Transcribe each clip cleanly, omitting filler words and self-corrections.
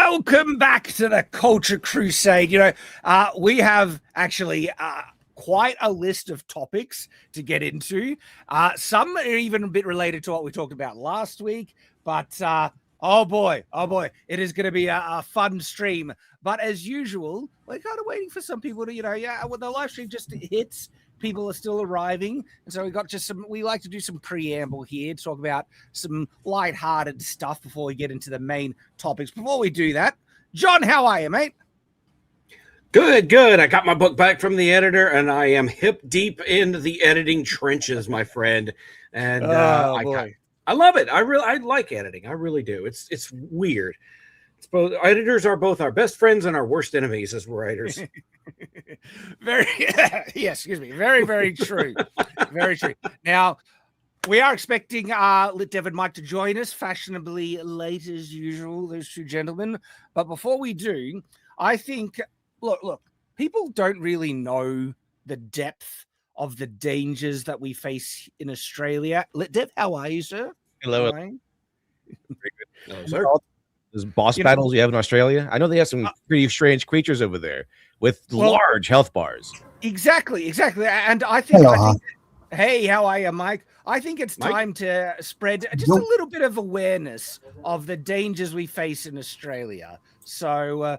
Welcome back to the Culture Crusade. We have actually quite a list of topics to get into. Some are even a bit related to what we talked about last week, but oh boy, it is going to be a fun stream. But as usual, we're kind of waiting for some people to, when the live stream just hits, people are still arriving, and so we like to do some preamble here to talk about some lighthearted stuff before we get into the main topics. Before we do that, John, how are you, mate? Good. I got my book back from the editor, and I am hip deep in the editing trenches, my friend. And I love it. I like editing. I really do. It's weird. Editors are both our best friends and our worst enemies as writers. Very true. Very true. Now, we are expecting Lit Dev and Mike to join us fashionably late as usual, those two gentlemen. But before we do, I think, look, people don't really know the depth of the dangers that we face in Australia. Lit Dev, how are you, sir? Hello. Very good. Hello, sir. Those boss battles you have in Australia. I know they have some pretty strange creatures over there with large health bars. Exactly. And I think, hey, how are you, Mike? I think it's time to spread just a little bit of awareness of the dangers we face in Australia. So,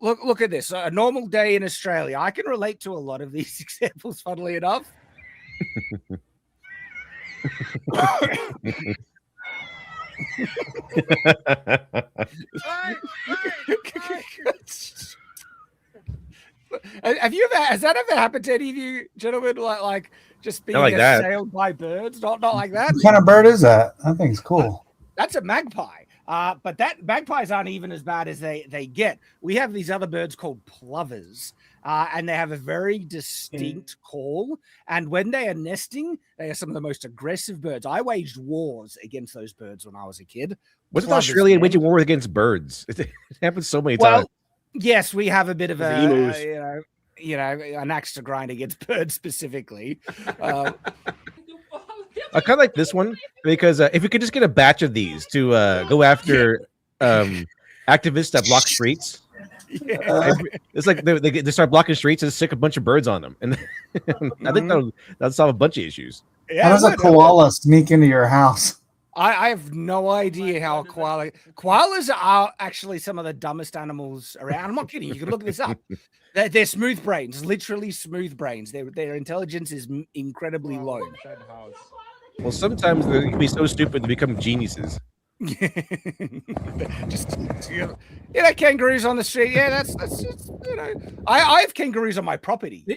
look at this. A normal day in Australia. I can relate to a lot of these examples, funnily enough. Has that ever happened to any of you gentlemen? Like just being assailed by birds? Not like that. What kind of bird is that? That thing's cool. That's a magpie. But magpies aren't even as bad as they get. We have these other birds called plovers. And they have a very distinct call. And when they are nesting, they are some of the most aggressive birds. I waged wars against those birds when I was a kid. Wasn't Australia waging war against birds? It happens so many times. Yes, we have a bit of an axe to grind against birds specifically. I kind of like this one because if we could just get a batch of these to go after activists that block streets. Yeah. It's like they start blocking streets and stick a bunch of birds on them, and I think that'll solve a bunch of issues. How does a koala sneak into your house? I have no idea how koalas are actually some of the dumbest animals around. I'm not kidding. You can look this up. They're smooth brains, literally smooth brains. Their intelligence is incredibly low. Well, sometimes they can be so stupid to become geniuses. Just kangaroos on the street. Yeah, that's just, I have kangaroos on my property. You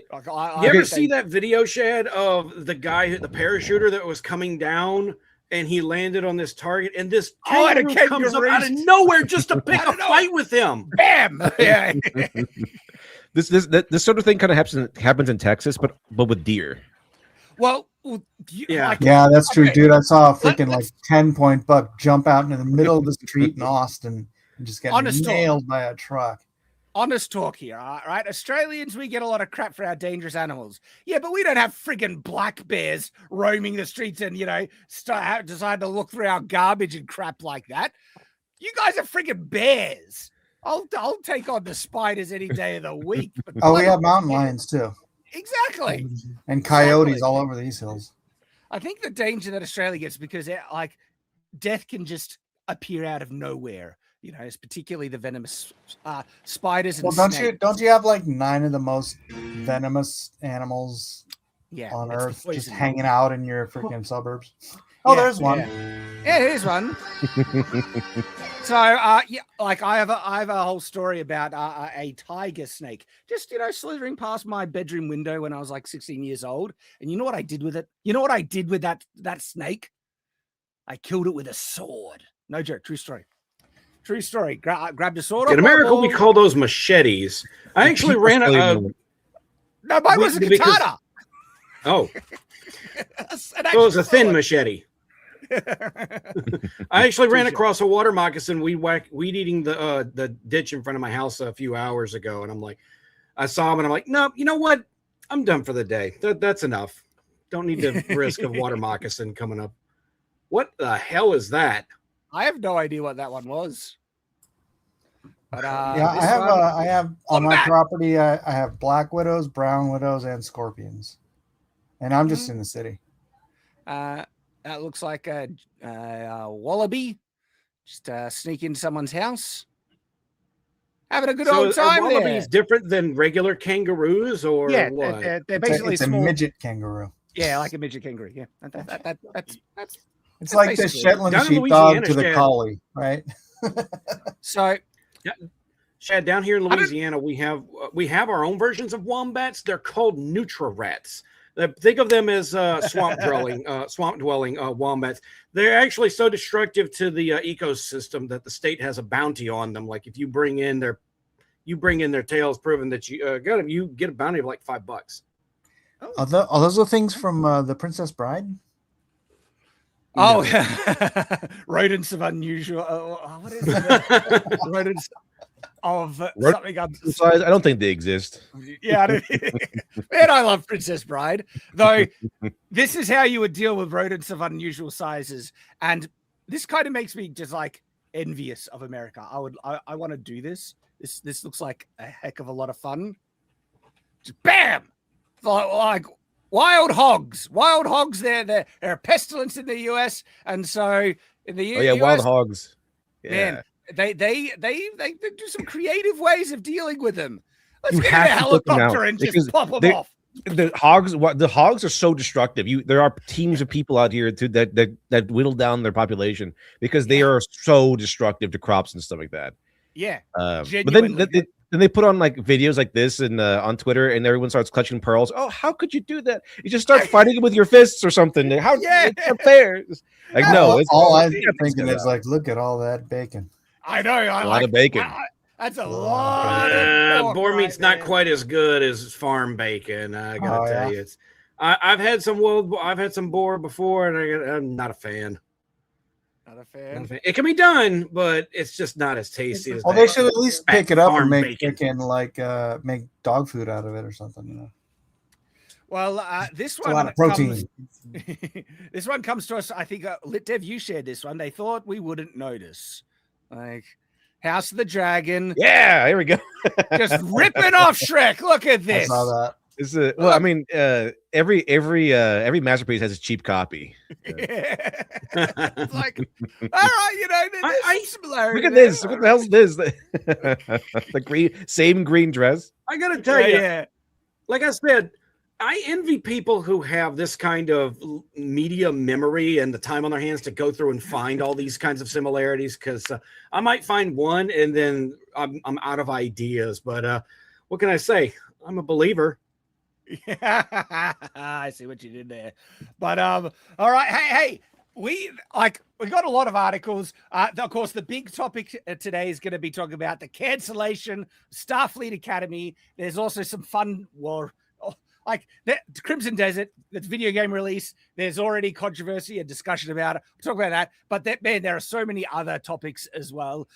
ever see that video, Shad, of the guy, the parachuter that was coming down and he landed on this target, and this kangaroo comes up out of nowhere just to pick a fight with him? Bam! Yeah. This sort of thing kind of happens in Texas, but with deer. Well, that's true, dude. I saw a freaking 10-point buck jump out into the middle of the street in Austin and just get nailed by a truck. Honest talk here, all right? Australians, we get a lot of crap for our dangerous animals. Yeah, but we don't have friggin' black bears roaming the streets and, decide to look through our garbage and crap like that. You guys are friggin' bears. I'll take on the spiders any day of the week. But we have mountain lions too. Exactly. And coyotes all over these hills. I think the danger that Australia gets because death can just appear out of nowhere. It's particularly the venomous spiders and snakes. Don't you have 9 of the most venomous animals on Earth just hanging out in your freaking suburbs? Oh, there's one. Yeah, here's one. So, I have a whole story about a tiger snake just, slithering past my bedroom window when I was 16 years old. And you know what I did with it? You know what I did with that snake? I killed it with a sword. No joke. True story. True story. Grabbed a sword. In America, we call those machetes. I actually ran a... No, mine was a katana. Oh. It was a thin machete. I actually ran across a water moccasin weed eating the ditch in front of my house a few hours ago, and I saw him and I'm like, no, you know what? I'm done for the day. That's enough. Don't need the risk of water moccasin coming up. What the hell is that? I have no idea what that one was. But yeah, I have on my property. I have black widows, brown widows, and scorpions, and I'm just in the city. That looks like a wallaby just sneak into someone's house, having a good old time. Are wallabies different than regular kangaroos, or what? They're basically it's a midget kangaroo. Yeah, like a midget kangaroo. Yeah, that's it's like the Shetland sheepdog to the collie, right? So, yeah. Shad, down here in Louisiana, we have our own versions of wombats. They're called Nutri-Rats. Think of them as swamp dwelling wombats. They're actually so destructive to the ecosystem that the state has a bounty on them. Like if you bring in their tails, proving that you got them, you get a bounty of like $5. Are those the things from The Princess Bride? Oh, rodents of unusual. What is it? Rodents of something. I don't think they exist. Yeah, man, I love Princess Bride. Though this is how you would deal with rodents of unusual sizes, and this kind of makes me just like envious of America. I want to do this. This looks like a heck of a lot of fun. Just bam, like. Wild hogs. They're a pestilence in the US, and so in the US, wild hogs. Yeah. Man, they do some creative ways of dealing with them. Let's get have in a helicopter and just pop them off. The hogs are so destructive. There are teams of people out here that whittle down their population because they are so destructive to crops and stuff like that. Yeah, but then they put on like videos like this and on Twitter, and everyone starts clutching pearls. Oh, how could you do that? You just start fighting with your fists or something. How? It's unfair. Like all I'm thinking is like, look at all that bacon. I know a lot of bacon. That's a lot. Boar meat's not quite as good as farm bacon. I gotta tell you, I've had some boar before, and I'm not a fan. Not a fan. It can be done, but it's just not as tasty as. Well, they should at least pick it up and make chicken, like make dog food out of it or something. You know. Well, this one a lot of protein. This one comes to us. I think LitDev, you shared this one. They thought we wouldn't notice, like House of the Dragon. Yeah, here we go. Just ripping off Shrek. Look at this. I saw that. Well, I mean, every masterpiece has a cheap copy. Yeah. It's like, all right, there's similarity. Look at this. What the hell is this? The same green dress. I gotta tell you, like I said, I envy people who have this kind of media memory and the time on their hands to go through and find all these kinds of similarities. Because I might find one and then I'm out of ideas. But what can I say? I'm a believer. Yeah, I see what you did there. But all right, hey, we got a lot of articles. Of course, the big topic today is going to be talking about the cancellation, Starfleet Academy. There's also some fun like the Crimson Desert, that's video game release. There's already controversy and discussion about it. We'll talk about that. But there are so many other topics as well.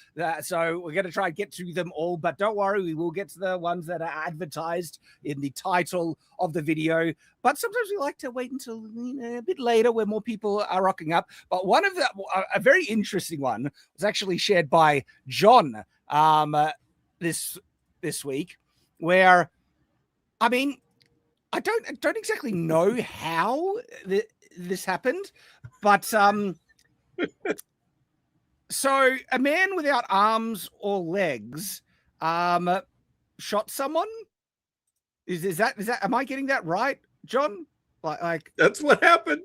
So we're going to try and get to them all. But don't worry, we will get to the ones that are advertised in the title of the video. But sometimes we like to wait until a bit later where more people are rocking up. But one of a very interesting one was actually shared by John this week, where, I mean, I don't exactly know how this happened, but so a man without arms or legs shot someone. Is that am I getting that right, John? Like that's what happened.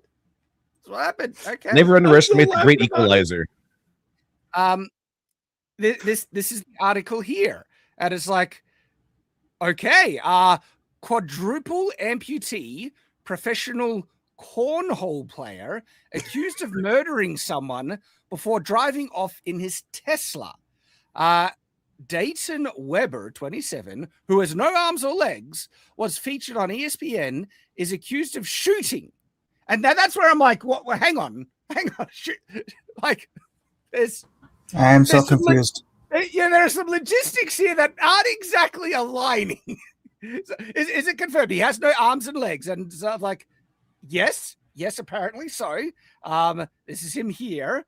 That's what happened. Okay. Never underestimate the great equalizer. This is the article here, and it's like, okay, quadruple amputee, professional cornhole player, accused of murdering someone before driving off in his Tesla. Dayton Weber, 27, who has no arms or legs, was featured on ESPN, is accused of shooting. And now that's where I'm like, what? Well, hang on. Like, I am so confused. There are some logistics here that aren't exactly aligning. Is it confirmed he has no arms and legs? And so I'm like, yes, apparently so. This is him here,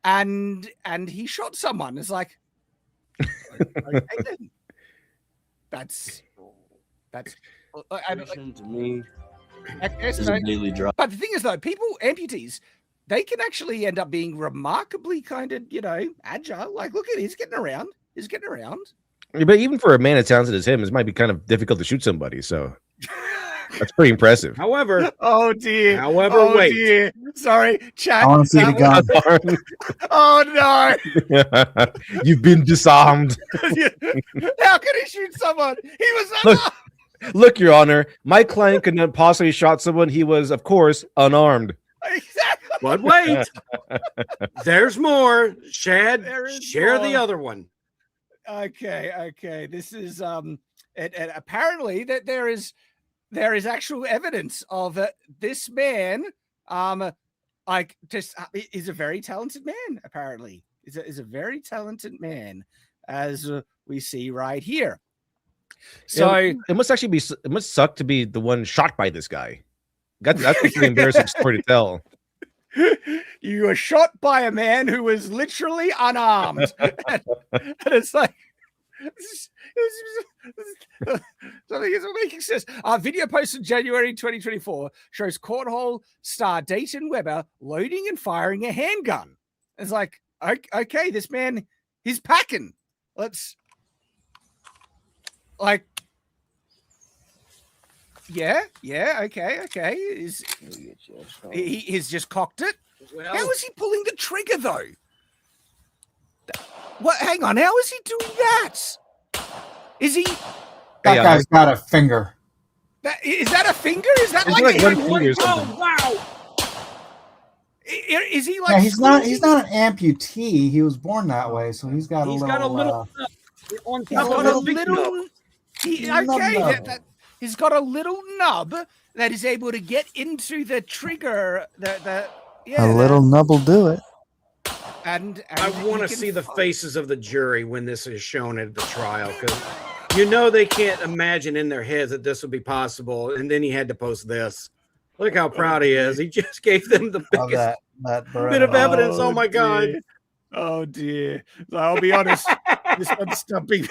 and he shot someone. It's like, That's. To me, is a daily drive. But the thing is, though, amputees, they can actually end up being remarkably kind of, agile. Like, look at he's getting around. But even for a man as talented as him, it might be kind of difficult to shoot somebody. So that's pretty impressive. However, wait. Dear. Sorry, chat. I want to see the gun. Oh no! You've been disarmed. How could he shoot someone? He was unarmed. Look, Your Honor, my client could not possibly shot someone. He was, of course, unarmed. Exactly. But wait, there's more. Shad, share the other one. Okay. This is and apparently that there is actual evidence of this man. Is a very talented man. Apparently, is a very talented man, as we see right here. So it must suck to be the one shot by this guy. That's a pretty embarrassing story to tell. You were shot by a man who was literally unarmed, and it's like something isn't making sense. Our video posted January 2024 shows Cornhole star Dayton Weber loading and firing a handgun. It's like, okay, this man, he's packing. Let's. Like, okay. He's just cocked it. Well, how is he pulling the trigger though? What? Hang on. How is he doing that? Is he? That guy's got a finger. Is that a finger? Is that like one finger? Oh wow! Is he like? Yeah, he's not an amputee. He was born that way, so he's got a little. He's got a little nub that is able to get into the trigger. A little nub will do it. And I want to see the faces of the jury when this is shown at the trial, because they can't imagine in their heads that this would be possible. And then he had to post this. Look how proud he is. He just gave them the biggest bit of evidence. Oh my God. Oh dear. So I'll be honest. This one's stumping.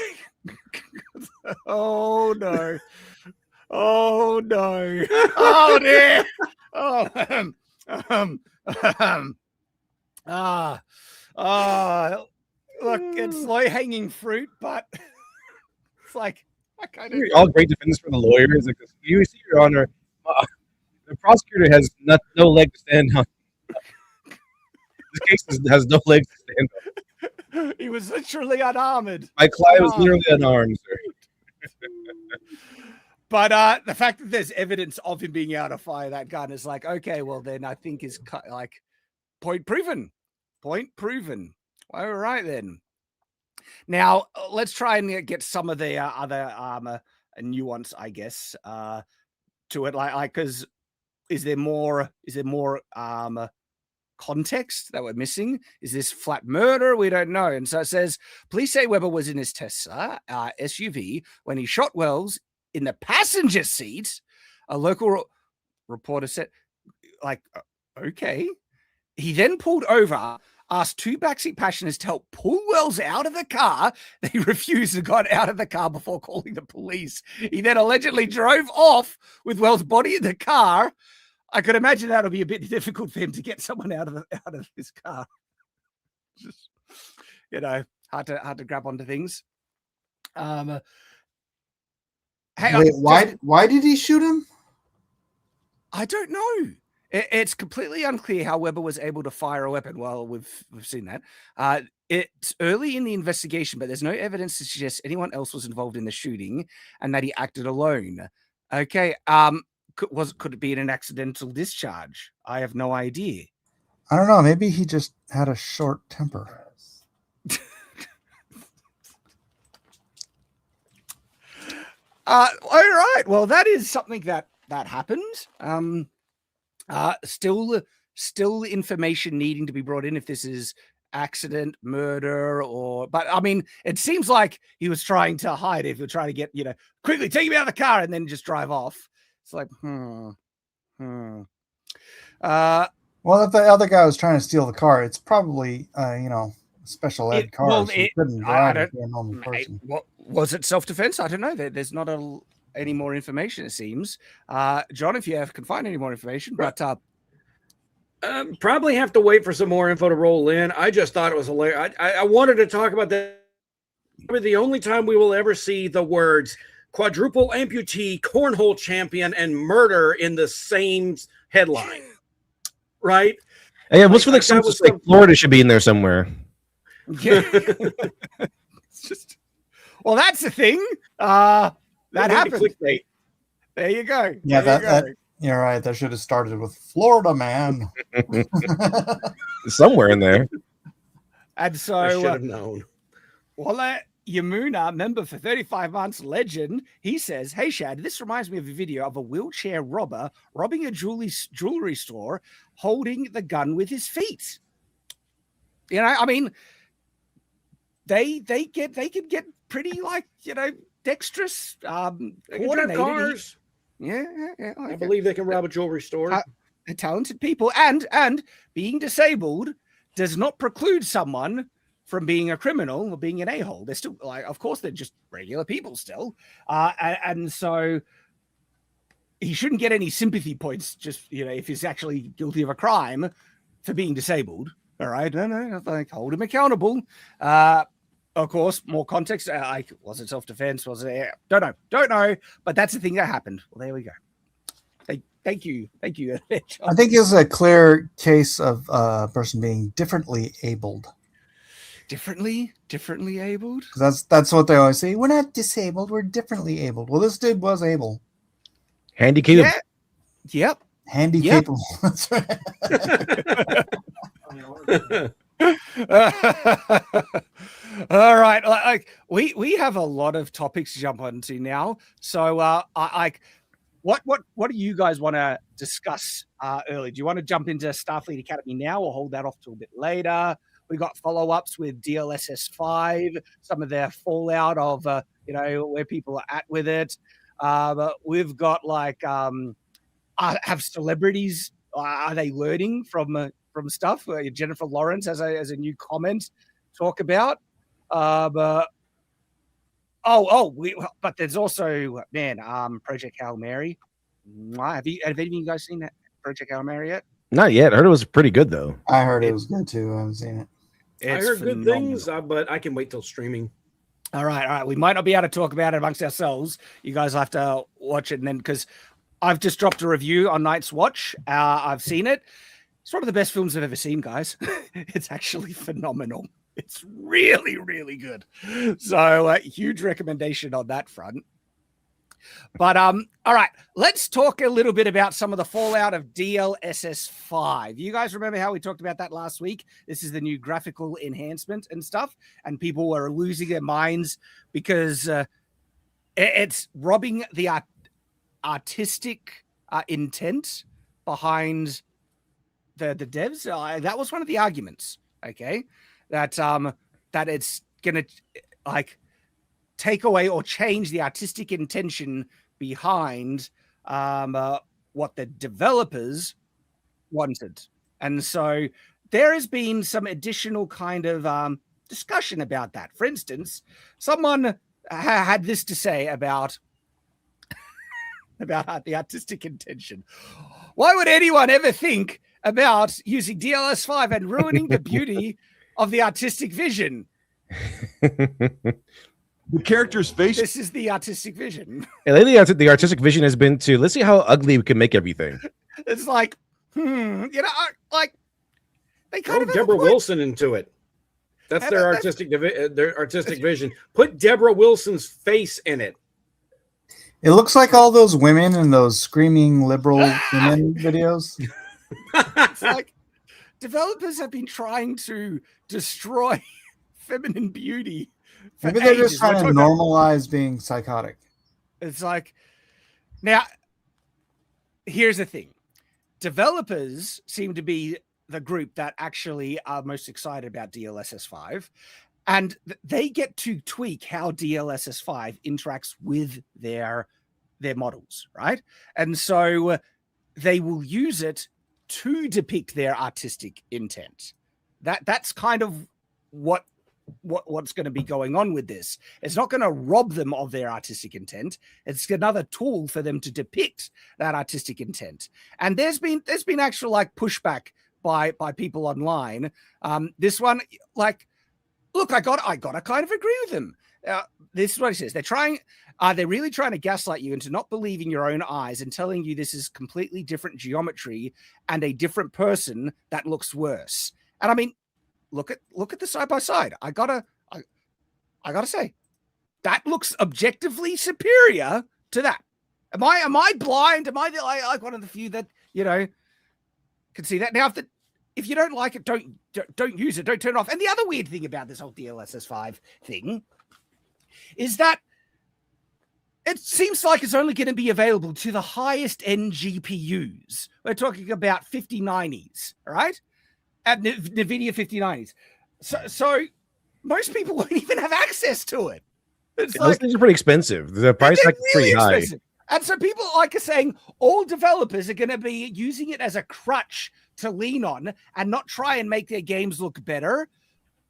Oh no. Oh no. Oh dear. Look, it's low hanging fruit, but it's like I kind of all great defense for the lawyers. Because you see, Your Honor, the prosecutor has no leg to stand on. This case has no legs to stand on. He was literally unarmed. My client was literally unarmed, sir. But the fact that there's evidence of him being able to fire that gun is like, okay, well then I think is like point proven. All right then. Now let's try and get some of the other nuance, I guess, to it. Like, because is there more context that we're missing? Is this flat murder? We don't know. And so it says police say Weber was in his Tesla SUV when he shot Wells in the passenger seat. A local reporter said, like, okay. He then pulled over, asked two backseat passengers to help pull Wells out of the car. They refused and got out of the car before calling the police. He then allegedly drove off with Wells' body in the car. I could imagine that'll be a bit difficult for him to get someone out of his car. Just, hard to grab onto things. Wait, why did he shoot him? I don't know. It's completely unclear how Weber was able to fire a weapon. Well, we've seen that. It's early in the investigation, but there's no evidence to suggest anyone else was involved in the shooting and that he acted alone. Okay. Could it be an accidental discharge? I have no idea. I don't know. Maybe he just had a short temper. All right. Well, that is something that happened. Still information needing to be brought in if this is accident, murder, but I mean, it seems like he was trying to hide. If you're trying to get, quickly take him out of the car and then just drive off. It's like, Well, if the other guy was trying to steal the car, it's probably, special ed car. So you couldn't drive if you're a normal person. Was it self-defense? I don't know. There's not any more information, it seems. John, if you can find any more information, but probably have to wait for some more info to roll in. I just thought it was hilarious. I wanted to talk about that. Probably the only time we will ever see the words quadruple amputee, cornhole champion, and murder in the same headline, right? Yeah, what's for like Florida should be in there somewhere. Yeah. It's just, well, that's the thing. That happened. Clickbait. There you go. Yeah, that you're right. That should have started with Florida man. Somewhere in there. And so I should have known. Well, Yamuna, member for 35 months, legend, he says, "Hey, Shad, this reminds me of a video of a wheelchair robber robbing a jewelry store, holding the gun with his feet." You know, I mean, they can get pretty, like, you know, dexterous. Coordinated cars. Yeah. I believe they can rob a jewelry store. Talented people, and being disabled does not preclude someone from being a criminal or being an a-hole. They're still, like, of course, they're just regular people still, and so he shouldn't get any sympathy points. Just, you know, if he's actually guilty of a crime for being disabled. All right, no, like, hold him accountable. Of course, more context. Like, was it self-defense? Was it? Don't know. But that's the thing that happened. Well, there we go. Thank you. I think it's a clear case of a person being differently abled. Differently abled. That's what they always say. We're not disabled. We're differently abled. Well, this dude was able. Handy capable. Yeah. Yep. Handy capable. That's right. All right, like we have a lot of topics to jump onto now. So, what do you guys want to discuss early? Do you want to jump into Starfleet Academy now, or hold that off till a bit later? We got follow-ups with DLSS 5, some of their fallout of you know, where people are at with it. We've got, like, have celebrities, are they learning from stuff? Jennifer Lawrence as a new comment talk about. But there's also, Project Hail Mary. Have any of you guys seen that Project Hail Mary yet? Not yet. I heard it was pretty good though. I heard it was good too. I haven't seen it. I heard good things, but I can wait till streaming. All right. We might not be able to talk about it amongst ourselves. You guys will have to watch it, and then, because I've just dropped a review on Night's Watch. I've seen it. It's one of the best films I've ever seen, guys. It's actually phenomenal. It's really, really good. So huge recommendation on that front. But all right, let's talk a little bit about some of the fallout of DLSS 5. You guys remember how we talked about that last week? This is the new graphical enhancement and stuff, and people were losing their minds because it's robbing the artistic intent behind the devs. That was one of the arguments. Okay, that it's gonna, like, take away or change the artistic intention behind what the developers wanted. And so there has been some additional kind of discussion about that. For instance, someone had this to say about the artistic intention. Why would anyone ever think about using DLS5 and ruining the beauty of the artistic vision? The character's face. This is the artistic vision. And lately, the artistic vision has been to, let's see how ugly we can make everything. It's like, you know, like, they kind of Deborah Wilson into it. That's their artistic vision. Put Deborah Wilson's face in it. It looks like all those women in those screaming liberal women videos. It's like developers have been trying to destroy feminine beauty. Maybe they're just trying to normalize being psychotic. It's like, now, here's the thing. Developers seem to be the group that actually are most excited about DLSS 5, and they get to tweak how DLSS 5 interacts with their models, right? And so they will use it to depict their artistic intent. That's kind of what's going to be going on with this. It's not going to rob them of their artistic intent. It's another tool for them to depict that artistic intent. And there's been actual like pushback by people online. This one, like, look, I gotta kind of agree with them. This is what it says. They're really trying to gaslight you into not believing your own eyes and telling you this is completely different geometry and a different person that looks worse. And I mean, look at the side by side. I gotta say, that looks objectively superior to that. Am I blind? Am I like one of the few that, you know, can see that? Now, if you don't like it, don't use it. Don't turn it off. And the other weird thing about this whole DLSS 5 thing is that it seems like it's only going to be available to the highest end GPUs. We're talking about 5090s, all right? At NVIDIA 5090s. So most people won't even have access to it. It's those things are pretty expensive. The price tag is pretty high. Expensive. And so people like are saying all developers are going to be using it as a crutch to lean on and not try and make their games look better.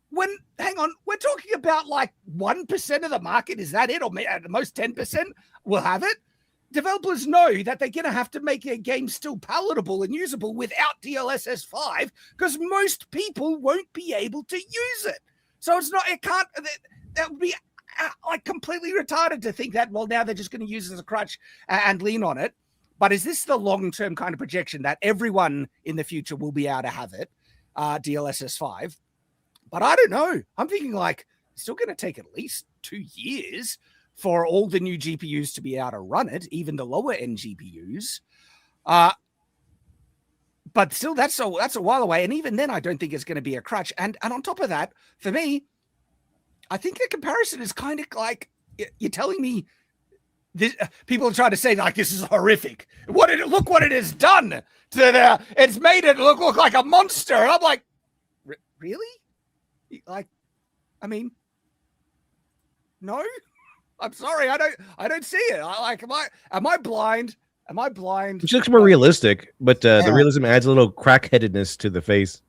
When, hang on, we're talking about like 1% of the market. Is that it? Or at the most 10% will have it. Developers know that they're going to have to make their game still palatable and usable without DLSS 5 because most people won't be able to use it. So that would be like completely retarded to think that, well, now they're just going to use it as a crutch and lean on it. But is this the long-term kind of projection that everyone in the future will be able to have it, DLSS 5? But I don't know. I'm thinking like it's still going to take at least 2 years for all the new GPUs to be able to run it, even the lower end GPUs. But still, that's a while away. And even then, I don't think it's going to be a crutch. And on top of that, for me, I think the comparison is kind of like you're telling me this, people are trying to say like this is horrific. Look what it has done to it's made it look like a monster. And I'm like, really? Like, I mean, no. I'm sorry, I don't see it. Am I blind? Am I blind? It looks more realistic, but the realism adds a little crackheadedness to the face.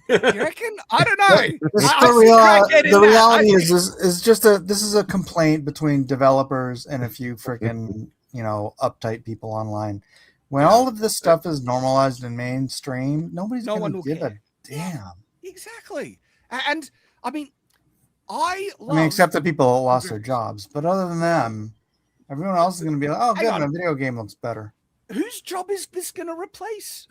You reckon? I don't know. The reality is just this is a complaint between developers and a few freaking uptight people online. When all of this stuff is normalized and mainstream, nobody's going to give a damn. Yeah, exactly. And I mean, except the people that lost their jobs. But other than them, everyone else is going to be like, oh, good, my video game looks better. Whose job is this going to replace?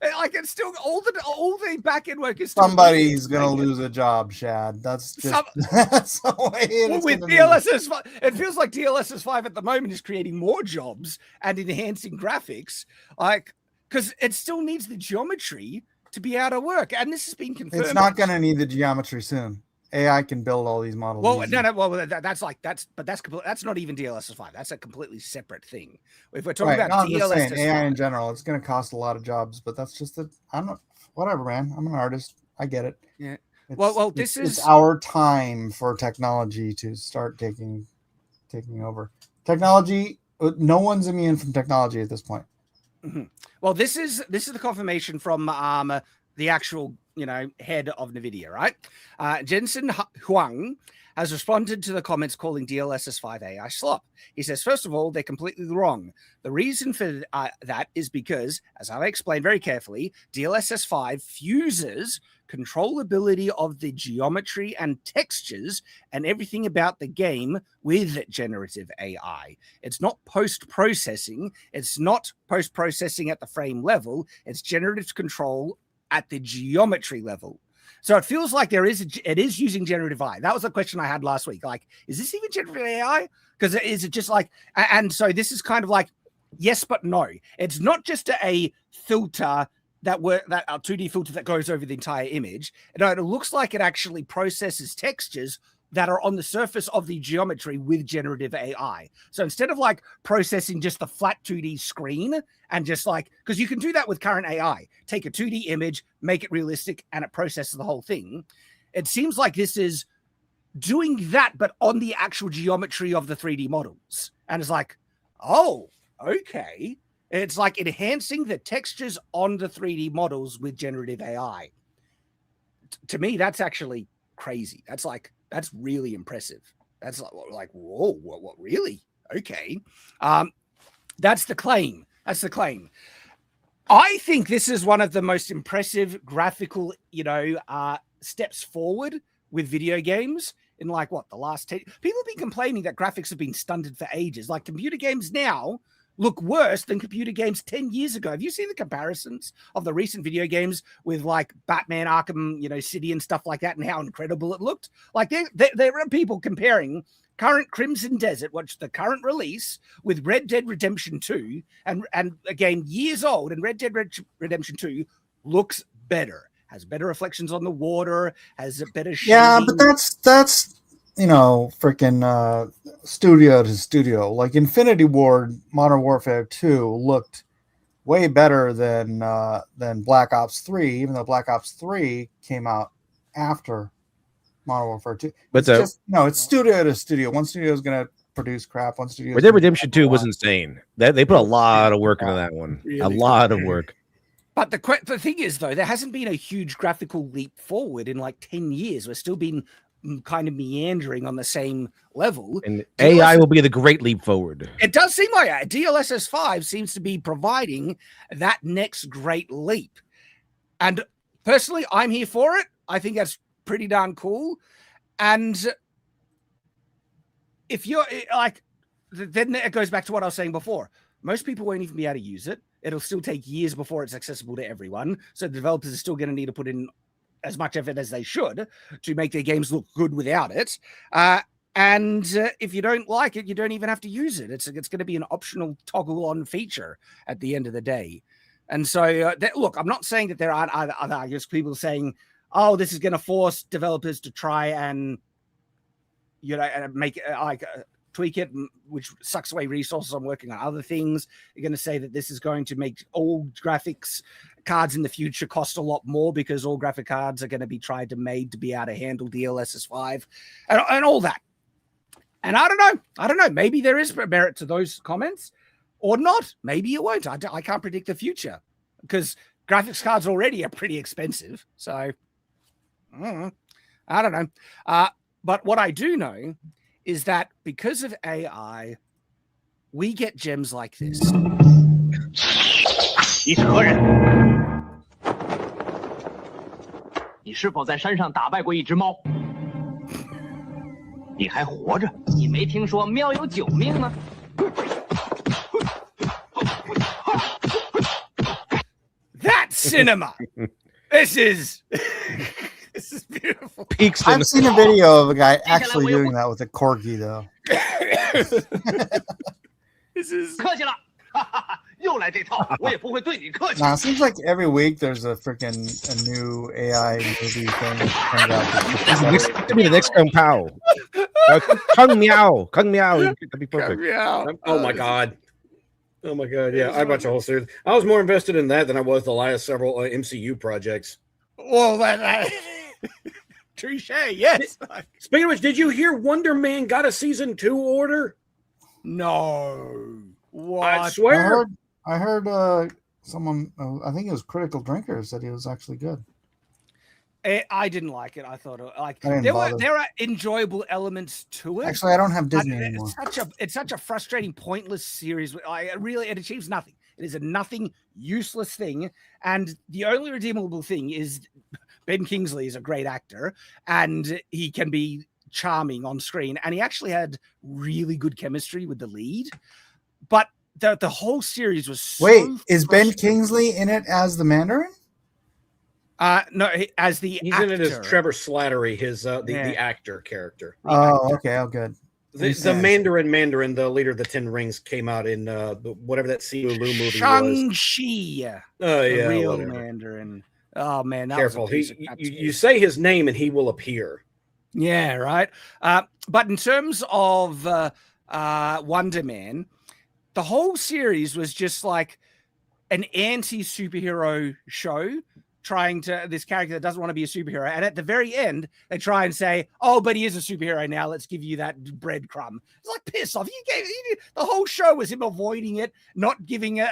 Like, it's still all the back end work is still somebody's going to lose a job, Shad. That's just that's the way it is. With DLSS 5, it feels like DLSS 5 at the moment is creating more jobs and enhancing graphics, like because it still needs the geometry to be able to work, and this has been confirmed. It's not going to need the geometry soon. AI can build all these models. Well, easy. No. Well, that's not even DLSS 5. That's a completely separate thing. If we're talking about DLSS 5, AI in general, it's going to cost a lot of jobs. But that's just whatever, man. I'm an artist. I get it. Yeah. It's our time for technology to start taking over. Technology. No one's immune from technology at this point. Mm-hmm. Well, this is the confirmation from the actual head of NVIDIA, right? Jensen Huang has responded to the comments calling DLSS 5 AI slop. He says, first of all, they're completely wrong. The reason for that is because, as I explained very carefully, DLSS 5 fuses controllability of the geometry and textures and everything about the game with generative AI. It's not post-processing. It's not post-processing at the frame level. It's generative control at the geometry level. So it feels like it is using generative AI. That was the question I had last week. Like, is this even generative AI? Because is it just like, and so this is kind of like, yes, but no. It's not just a filter that a 2D filter that goes over the entire image. It looks like it actually processes textures that are on the surface of the geometry with generative AI. So instead of like processing just the flat 2D screen and just like, because you can do that with current AI, take a 2D image, make it realistic, and it processes the whole thing. It seems like this is doing that, but on the actual geometry of the 3D models. And it's like, oh, okay. It's like enhancing the textures on the 3D models with generative AI. to me, that's actually crazy. That's really impressive. That's like whoa, what really? Okay. That's the claim. I think this is one of the most impressive graphical, steps forward with video games in like the last 10. People have been complaining that graphics have been stunted for ages. Like computer games now look worse than computer games 10 years ago. Have you seen the comparisons of the recent video games with like Batman Arkham, City and stuff like that, and how incredible it looked? Like there are people comparing current Crimson Desert, which the current release, with Red Dead Redemption 2, and a game years old, and Red Dead Redemption 2 looks better, has better reflections on the water, has a better shading. Yeah, but that's freaking studio to studio. Like Infinity Ward, Modern Warfare 2 looked way better than Black Ops 3, even though Black Ops 3 came out after Modern Warfare 2. But it's it's studio to studio. One studio is going to produce crap. One studio. Red Dead Redemption 2 was insane. They put a lot of work into that one. Really? A lot of work. But the thing is, though, there hasn't been a huge graphical leap forward in like 10 years. We're still been kind of meandering on the same level. And AI will be the great leap forward. It does seem like it. DLSS 5 seems to be providing that next great leap. And personally, I'm here for it. I think that's pretty darn cool. And if you're like, then it goes back to what I was saying before. Most people won't even be able to use it. It'll still take years before it's accessible to everyone. So the developers are still going to need to put in as much effort as they should to make their games look good without it. And if you don't like it, you don't even have to use it. It's going to be an optional toggle on feature at the end of the day. And so, look, I'm not saying that there aren't other people saying, oh, this is going to force developers to try and, make tweak it, which sucks away resources on working on other things. You're going to say that this is going to make all graphics cards in the future cost a lot more because all graphic cards are going to be made to be able to handle DLSS 5 and all that. And I don't know. Maybe there is merit to those comments or not. Maybe it won't. I can't predict the future because graphics cards already are pretty expensive. So I don't know. But what I do know is that because of AI, we get gems like this. 你是何人？你是否在山上打败过一只猫？你还活着？你没听说喵有9命吗？ That's cinema. This is beautiful. I've seen a video of a guy actually doing that with a corgi, though. This is. 客气了，又来这套，我也不会对你客气。 Nah, it seems like every week there's a new AI movie thing that comes out. This could be the next Kung Pao. Kung Miao. Kung Miao. That'd be perfect. Oh my god. Oh my god. Yeah, I watched a whole series. I was more invested in that than I was the last several MCU projects. Well, touche. Yes. Speaking of which, did you hear Wonder Man got a season 2 order? No. What? I swear. I heard someone, I think it was Critical Drinker, said he was actually good. I didn't like it. I thought there are enjoyable elements to it. Actually, I don't have Disney anymore. It's such a frustrating, pointless series. It achieves nothing. It is a nothing, useless thing. And the only redeemable thing is Ben Kingsley is a great actor, and he can be charming on screen. And he actually had really good chemistry with the lead. But the whole series was so is Ben Kingsley in it as the Mandarin? No, as the he's actor. in it as Trevor Slattery, his the actor character. Okay, good. The Mandarin, the leader of the Ten Rings, came out in whatever that Simu Liu movie was. Shang-Chi. Oh yeah, the real whatever. Mandarin. Oh man, that careful. Was you say his name and he will appear. Yeah, right. But in terms of Wonder Man, the whole series was just like an anti-superhero show. This character that doesn't want to be a superhero. And at the very end, they try and say, oh, but he is a superhero now. Let's give you that breadcrumb. It's like, piss off. The whole show was him avoiding it, not giving it.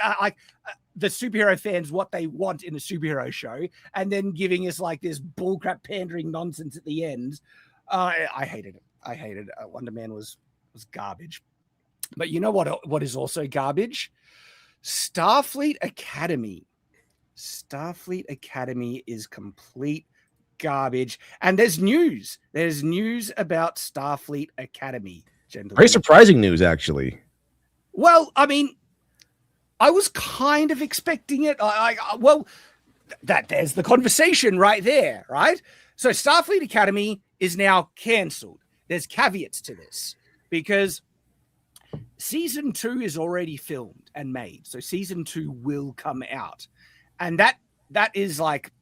the superhero fans what they want in a superhero show, and then giving us like this bullcrap pandering nonsense at the end. I hated it. I hated it. Wonder Man was garbage. But you know what is also garbage? Starfleet Academy. Starfleet Academy is complete garbage. And there's news. There's news about Starfleet Academy, gentlemen. Very surprising news, actually. Well, I mean, I was kind of expecting it. Well, there's the conversation right there, right? So Starfleet Academy is now cancelled. There's caveats to this because season 2 is already filmed and made. So season 2 will come out. And that is like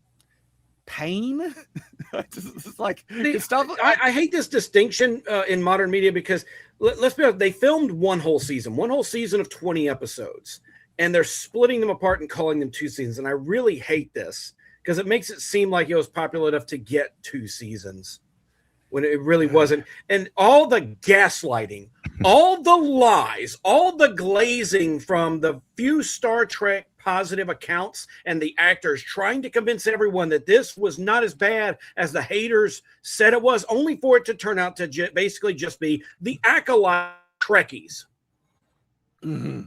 pain. It's like stuff. I hate this distinction in modern media because let's be honest, they filmed one whole season of 20 episodes, and they're splitting them apart and calling them 2 seasons. And I really hate this because it makes it seem like it was popular enough to get 2 seasons when it really wasn't. And all the gaslighting, all the lies, all the glazing from the few Star Trek positive accounts and the actors trying to convince everyone that this was not as bad as the haters said it was, only for it to turn out to basically just be the acolyte Trekkies. Mm-hmm.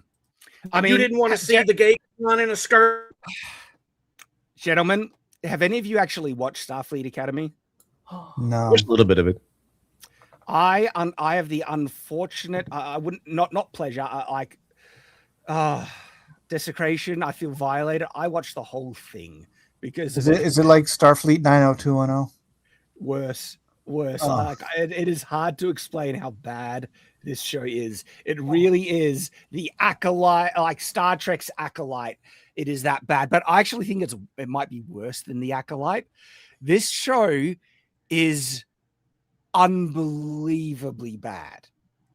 I mean, you didn't want to see the gay man in a skirt. Gentlemen, have any of you actually watched Starfleet Academy? No, Just a little bit of it. I have the unfortunate, I wouldn't, not pleasure, desecration. I feel violated. I watched the whole thing because is it like Starfleet 90210? Worse. Oh. It is hard to explain how bad this show is. It really is the acolyte, like Star Trek's acolyte. It is that bad, but I actually think it might be worse than the acolyte. This show is unbelievably bad,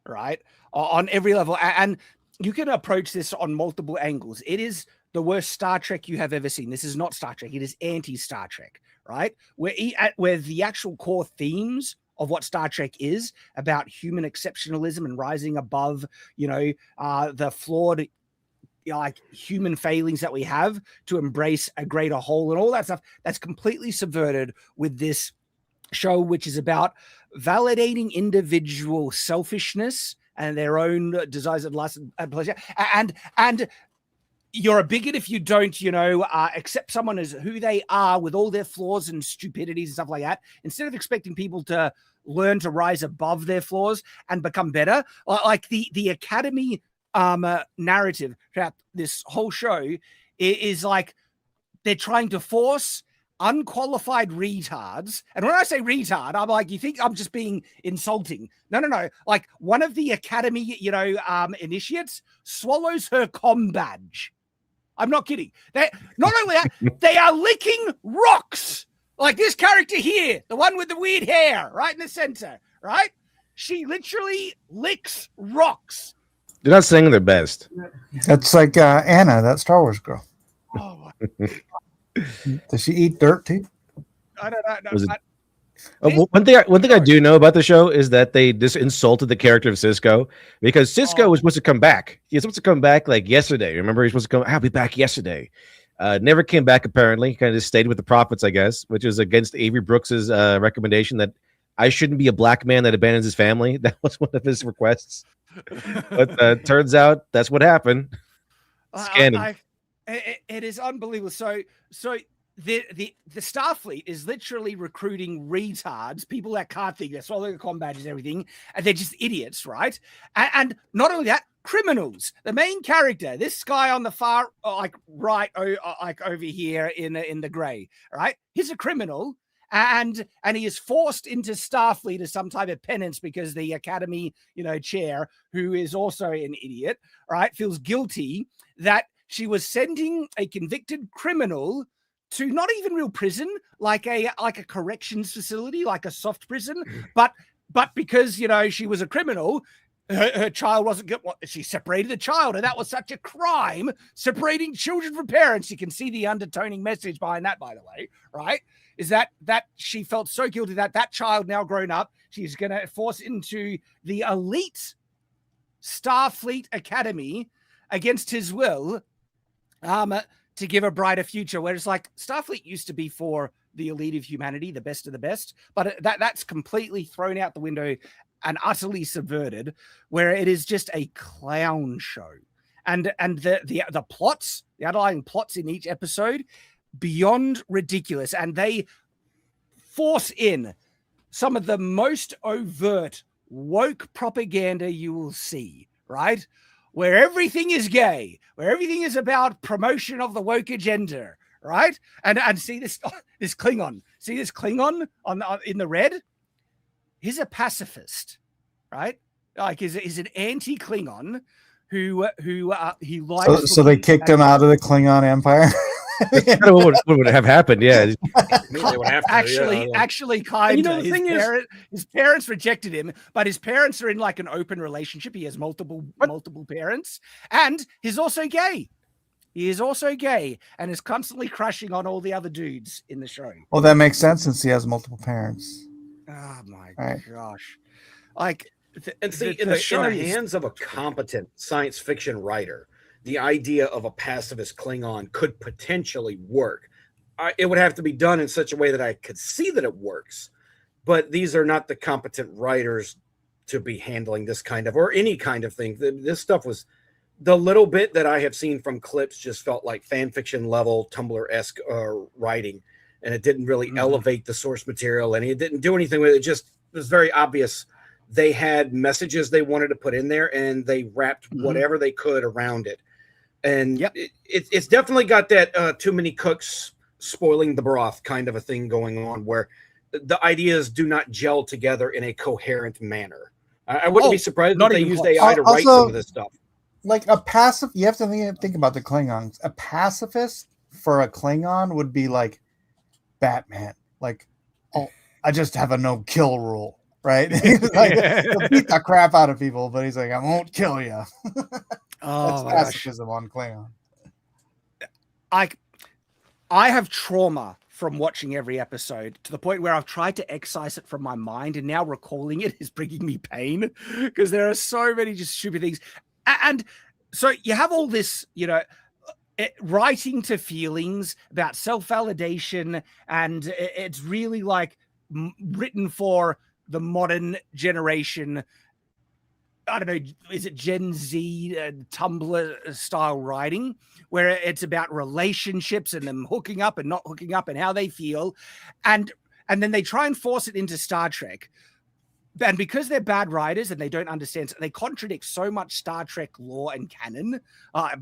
right? On every level. And you can approach this on multiple angles. It is the worst Star Trek you have ever seen. This is not Star Trek. It is anti-Star Trek, right? Where the actual core themes of what Star Trek is about human exceptionalism and rising above, the flawed, like human failings that we have to embrace a greater whole and all that stuff, that's completely subverted with this show, which is about validating individual selfishness and their own desires of lust and pleasure. And you're a bigot if you don't, accept someone as who they are with all their flaws and stupidities and stuff like that, instead of expecting people to learn to rise above their flaws and become better. Like the Academy narrative throughout this whole show is like they're trying to force unqualified retards. And when I say retard, I'm like, you think I'm just being insulting? No. Like one of the Academy, initiates swallows her comm badge. I'm not kidding. Not only that, they are licking rocks. Like this character here, the one with the weird hair, right in the center, right? She literally licks rocks. They're not saying their best. That's like Anna, that Star Wars girl. Oh, Does she eat dirt too? I don't know. One thing I do know about the show is that they just insulted the character of Cisco because Cisco was supposed to come back. He's supposed to come back like yesterday. Remember, he's supposed to come. I'll be back yesterday. Never came back. Apparently, kind of just stayed with the prophets, I guess, which is against Avery Brooks's recommendation that I shouldn't be a black man that abandons his family. That was one of his requests. But turns out that's what happened. Scanning. It is unbelievable. So the Starfleet is literally recruiting retards, people that can't think, they're swallowing the comm badges and everything, and they're just idiots, right? And not only that, criminals. The main character, this guy on the far right, over here in the gray, right? He's a criminal. And he is forced into Starfleet as some type of penance because the Academy, chair, who is also an idiot, right, feels guilty that she was sending a convicted criminal to not even real prison, like a corrections facility, like a soft prison, but because she was a criminal, her child wasn't good. She separated the child, and that was such a crime, separating children from parents. You can see the undertoning message behind that, by the way, right? Is that she felt so guilty that child, now grown up, she's going to force into the elite Starfleet Academy against his will. to give a brighter future. Whereas like Starfleet used to be for the elite of humanity, the best of the best, but that's completely thrown out the window and utterly subverted, where it is just a clown show. And the plots, the underlying plots in each episode, beyond ridiculous. And they force in some of the most overt woke propaganda you will see, right? Where everything is gay, where everything is about promotion of the woke agenda, right? And see this Klingon. See this Klingon on in the red? He's a pacifist, right? Like he's an anti-Klingon who he likes. So they kicked him out of the Klingon Empire. what would have happened? Yeah, actually, kind of. His parents rejected him, but his parents are in like an open relationship. He has multiple parents, and he's also gay. He is also gay and is constantly crushing on all the other dudes in the show. Well, that makes sense since he has multiple parents. Oh my gosh! Like, in the hands of a competent science fiction writer, the idea of a pacifist Klingon could potentially work. It would have to be done in such a way that I could see that it works. But these are not the competent writers to be handling this kind of or any kind of thing. This stuff was. The little bit that I have seen from clips just felt like fan fiction level Tumblr-esque writing, and it didn't really elevate the source material, and it didn't do anything with it. It was very obvious they had messages they wanted to put in there, and they wrapped whatever they could around it. And it's definitely got that too many cooks spoiling the broth kind of a thing going on, where the ideas do not gel together in a coherent manner. I wouldn't be surprised if they used AI to write some of this stuff. Like you have to think about the Klingons. A pacifist for a Klingon would be like Batman. Like, oh, I just have a no-kill rule, right? He's like, he'll beat the crap out of people, but he's like, I won't kill you. That's pacifism on Klingon. I have trauma from watching every episode to the point where I've tried to excise it from my mind, and now recalling it is bringing me pain because there are so many just stupid things. And so you have all this, writing to feelings about self-validation, and it's really like written for the modern generation. I don't know, is it Gen Z Tumblr style writing, where it's about relationships and them hooking up and not hooking up and how they feel. And then they try and force it into Star Trek. And because they're bad writers and they don't understand, they contradict so much Star Trek lore and canon,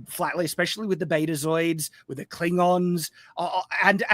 flatly, especially with the Betazoids, with the Klingons, and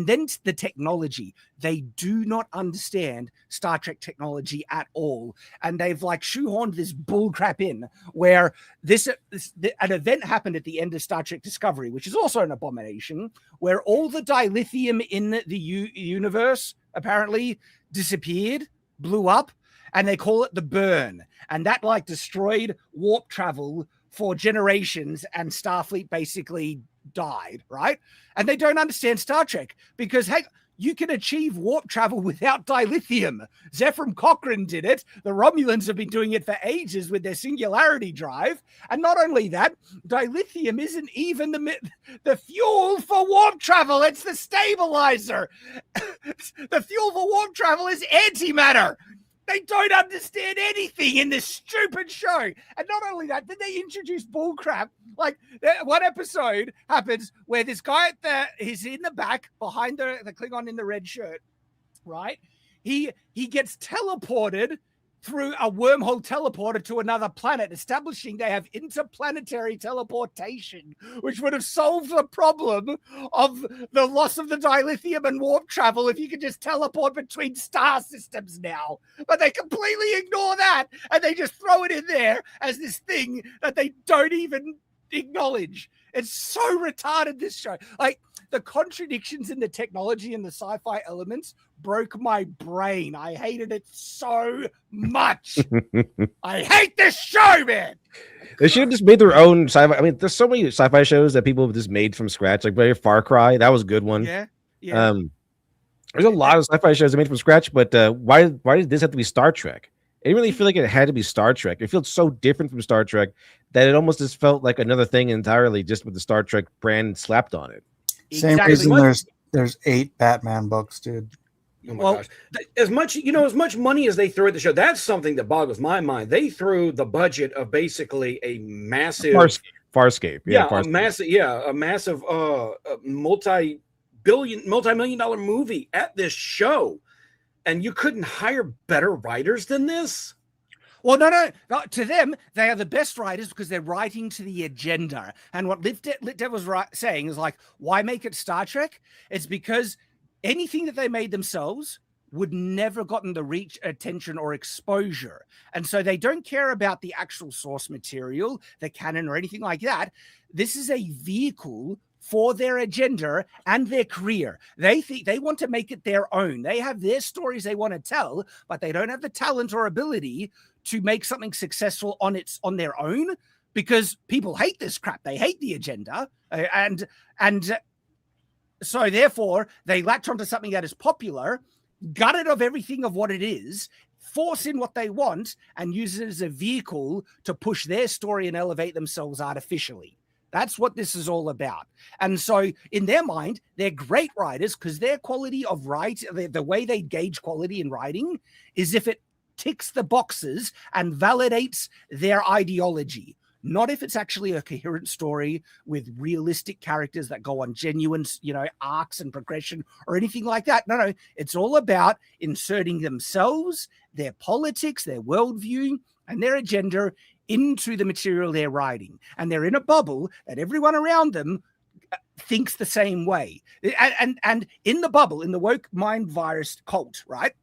then the technology. They do not understand Star Trek technology at all, and they've like shoehorned this bullcrap in where an event happened at the end of Star Trek Discovery, which is also an abomination, where all the dilithium in the universe apparently disappeared. Blew up, and they call it the burn, and that like destroyed warp travel for generations, and Starfleet basically died, right? And they don't understand Star Trek because, hey, you can achieve warp travel without dilithium. Zephram Cochrane did it. The Romulans have been doing it for ages with their singularity drive. And not only that, dilithium isn't even the fuel for warp travel. It's the stabilizer. The fuel for warp travel is antimatter. They don't understand anything in this stupid show. And not only that, then they introduce bullcrap. Like one episode happens where this guy he's in the back behind the Klingon in the red shirt, right? He gets teleported through a wormhole teleporter to another planet, establishing they have interplanetary teleportation, which would have solved the problem of the loss of the dilithium and warp travel if you could just teleport between star systems now. But they completely ignore that, and they just throw it in there as this thing that they don't even acknowledge. It's so retarded, this show. Like, the contradictions in the technology and the sci-fi elements broke my brain. I hated it so much. I hate this show, man. They should have just made their own sci-fi. I mean, there's so many sci-fi shows that people have just made from scratch. Like Far Cry, that was a good one. Yeah. There's a lot of sci-fi shows that made from scratch, but why did this have to be Star Trek? It didn't really feel like it had to be Star Trek. It felt so different from Star Trek that it almost just felt like another thing entirely, just with the Star Trek brand slapped on it. Same reason there's 8 Batman books, dude. Oh my gosh! As much money as they threw at the show, that's something that boggles my mind. They threw the budget of basically a massive Farscape, a massive multi-million-dollar movie at this show, and you couldn't hire better writers than this. Well, no. To them, they are the best writers because they're writing to the agenda. And what Lit was saying is like, why make it Star Trek? It's because anything that they made themselves would never gotten the reach, attention, or exposure. And so they don't care about the actual source material, the canon, or anything like that. This is a vehicle for their agenda and their career. They think they want to make it their own. They have their stories they want to tell, but they don't have the talent or ability to make something successful on their own, because people hate this crap. They hate the agenda, and so therefore they latch onto something that is popular, gut it of everything of what it is, force in what they want, and use it as a vehicle to push their story and elevate themselves artificially. That's what this is all about. And so in their mind, they're great writers because their quality of the way they gauge quality in writing is if it ticks the boxes and validates their ideology, not if it's actually a coherent story with realistic characters that go on genuine, arcs and progression or anything like that. No, it's all about inserting themselves, their politics, their worldview, and their agenda into the material they're writing. And they're in a bubble that everyone around them thinks the same way. And in the bubble, in the woke mind virus cult, right?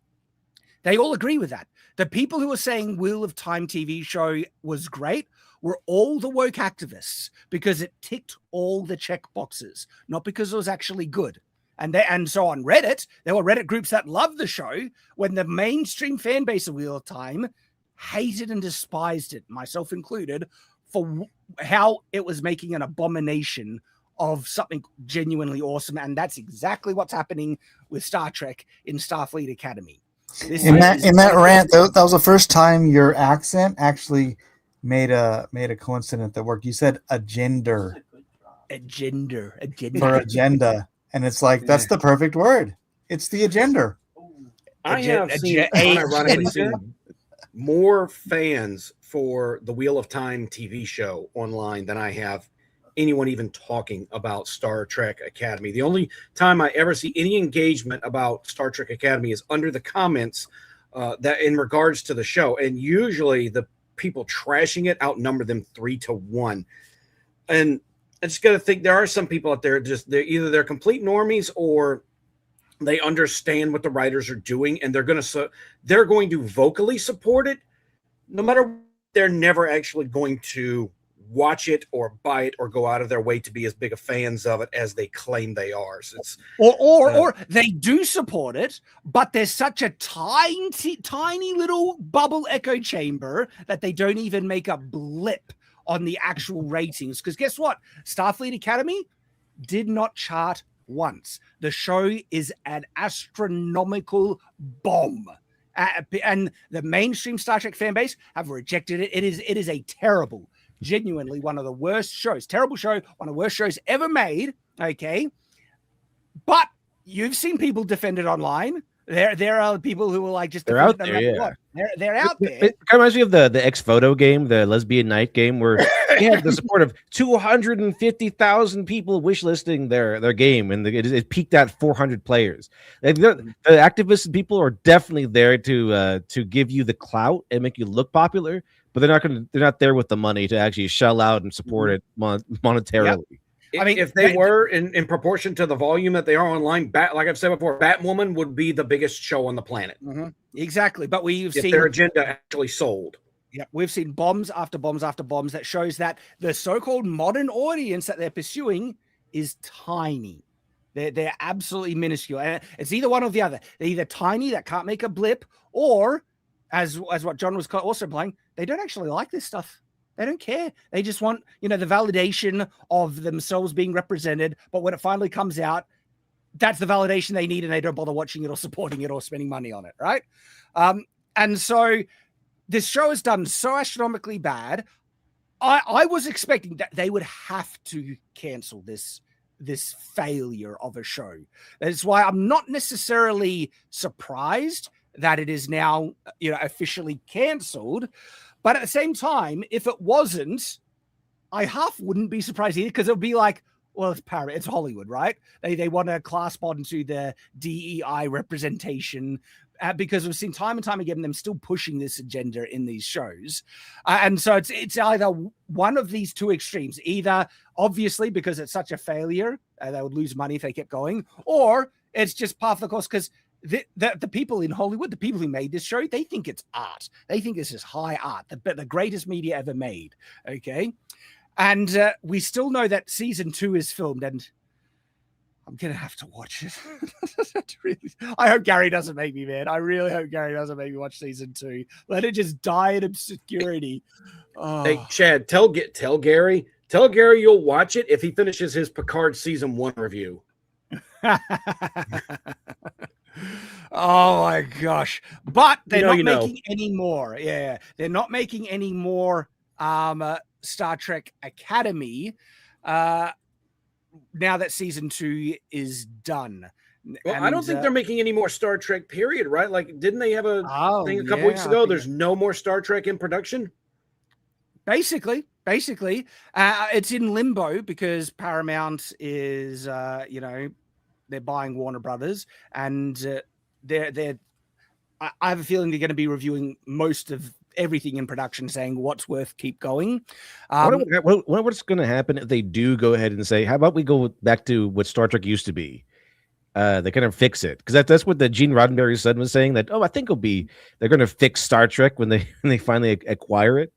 They all agree with that. The people who are saying Wheel of Time TV show was great were all the woke activists because it ticked all the check boxes, not because it was actually good. And so on Reddit, there were Reddit groups that loved the show when the mainstream fan base of Wheel of Time hated and despised it, myself included, for how it was making an abomination of something genuinely awesome. And that's exactly what's happening with Star Trek in Starfleet Academy. In that rant, that was the first time your accent actually made a coincidence that worked. You said agenda. For agenda. And it's like, that's the perfect word. It's the agenda. I have unironically seen more fans for the Wheel of Time TV show online than I have anyone even talking about Star Trek Academy. The only time I ever see any engagement about Star Trek Academy is under the comments that in regards to the show. And usually the people trashing it outnumber them 3-1. And I just got to think there are some people out there, they're complete normies, or they understand what the writers are doing, and they're going to vocally support it. No matter what, they're never actually going to watch it or buy it or go out of their way to be as big of fans of it as they claim they are. So it's, or they do support it, but there's such a tiny little bubble echo chamber that they don't even make a blip on the actual ratings. Because guess what? Starfleet Academy did not chart once. The show is an astronomical bomb. And the mainstream Star Trek fan base have rejected it. It is a terrible, genuinely one of the worst shows. Terrible show, one of the worst shows ever made. Okay. But you've seen people defend it online. There are people who are like, just they're out there. Yeah. They're out there. It kind of reminds me of the X Photo game, the Lesbian Night game, where they had the support of 250,000 people wishlisting their game, and it peaked at 400 players. The activists and people are definitely there to give you the clout and make you look popular, but they're not there with the money to actually shell out and support it monetarily. Yep. I mean, if they were in proportion to the volume that they are online, like I've said before, Batwoman would be the biggest show on the planet. Mm-hmm. Exactly. But we've seen their agenda actually sold. Yeah, we've seen bombs after bombs after bombs that shows that the so-called modern audience that they're pursuing is tiny. They're absolutely minuscule. And it's either one or the other. They're either tiny that can't make a blip, or as what John was also playing, they don't actually like this stuff. They don't care. They just want, the validation of themselves being represented. But when it finally comes out, that's the validation they need, and they don't bother watching it or supporting it or spending money on it, right? And so this show has done so astronomically bad. I was expecting that they would have to cancel this failure of a show. That's why I'm not necessarily surprised that it is now, officially canceled. But at the same time, if it wasn't, I half wouldn't be surprised either, because it would be like, well, it's Hollywood, right? They want to clasp onto the DEI representation, because we've seen time and time again them still pushing this agenda in these shows. And so it's either one of these two extremes, either obviously because it's such a failure, they would lose money if they kept going, or it's just par for the course because the people in Hollywood, the people who made this show, they think it's art. They think this is high art, the greatest media ever made. Okay. And we still know that season 2 is filmed, and I'm going to have to watch it. I hope Gary doesn't make me, man. I really hope Gary doesn't make me watch season 2. Let it just die in obscurity. Oh. Hey, Shad, tell Gary you'll watch it if he finishes his Picard season 1 review. Oh my gosh. But they're not making any more. Yeah. They're not making any more Star Trek Academy now that season 2 is done. Well, I don't think they're making any more Star Trek, period, right? Like, didn't they have a thing a couple weeks ago? There's no more Star Trek in production? Basically. It's in limbo because Paramount is, they're buying Warner Brothers, and I have a feeling they're going to be reviewing most of everything in production, saying what's worth keep going. What's going to happen if they do go ahead and say, how about we go back to what Star Trek used to be? They kind of fix it, because that's what the Gene Roddenberry's son was saying, that I think they're going to fix Star Trek when they finally acquire it.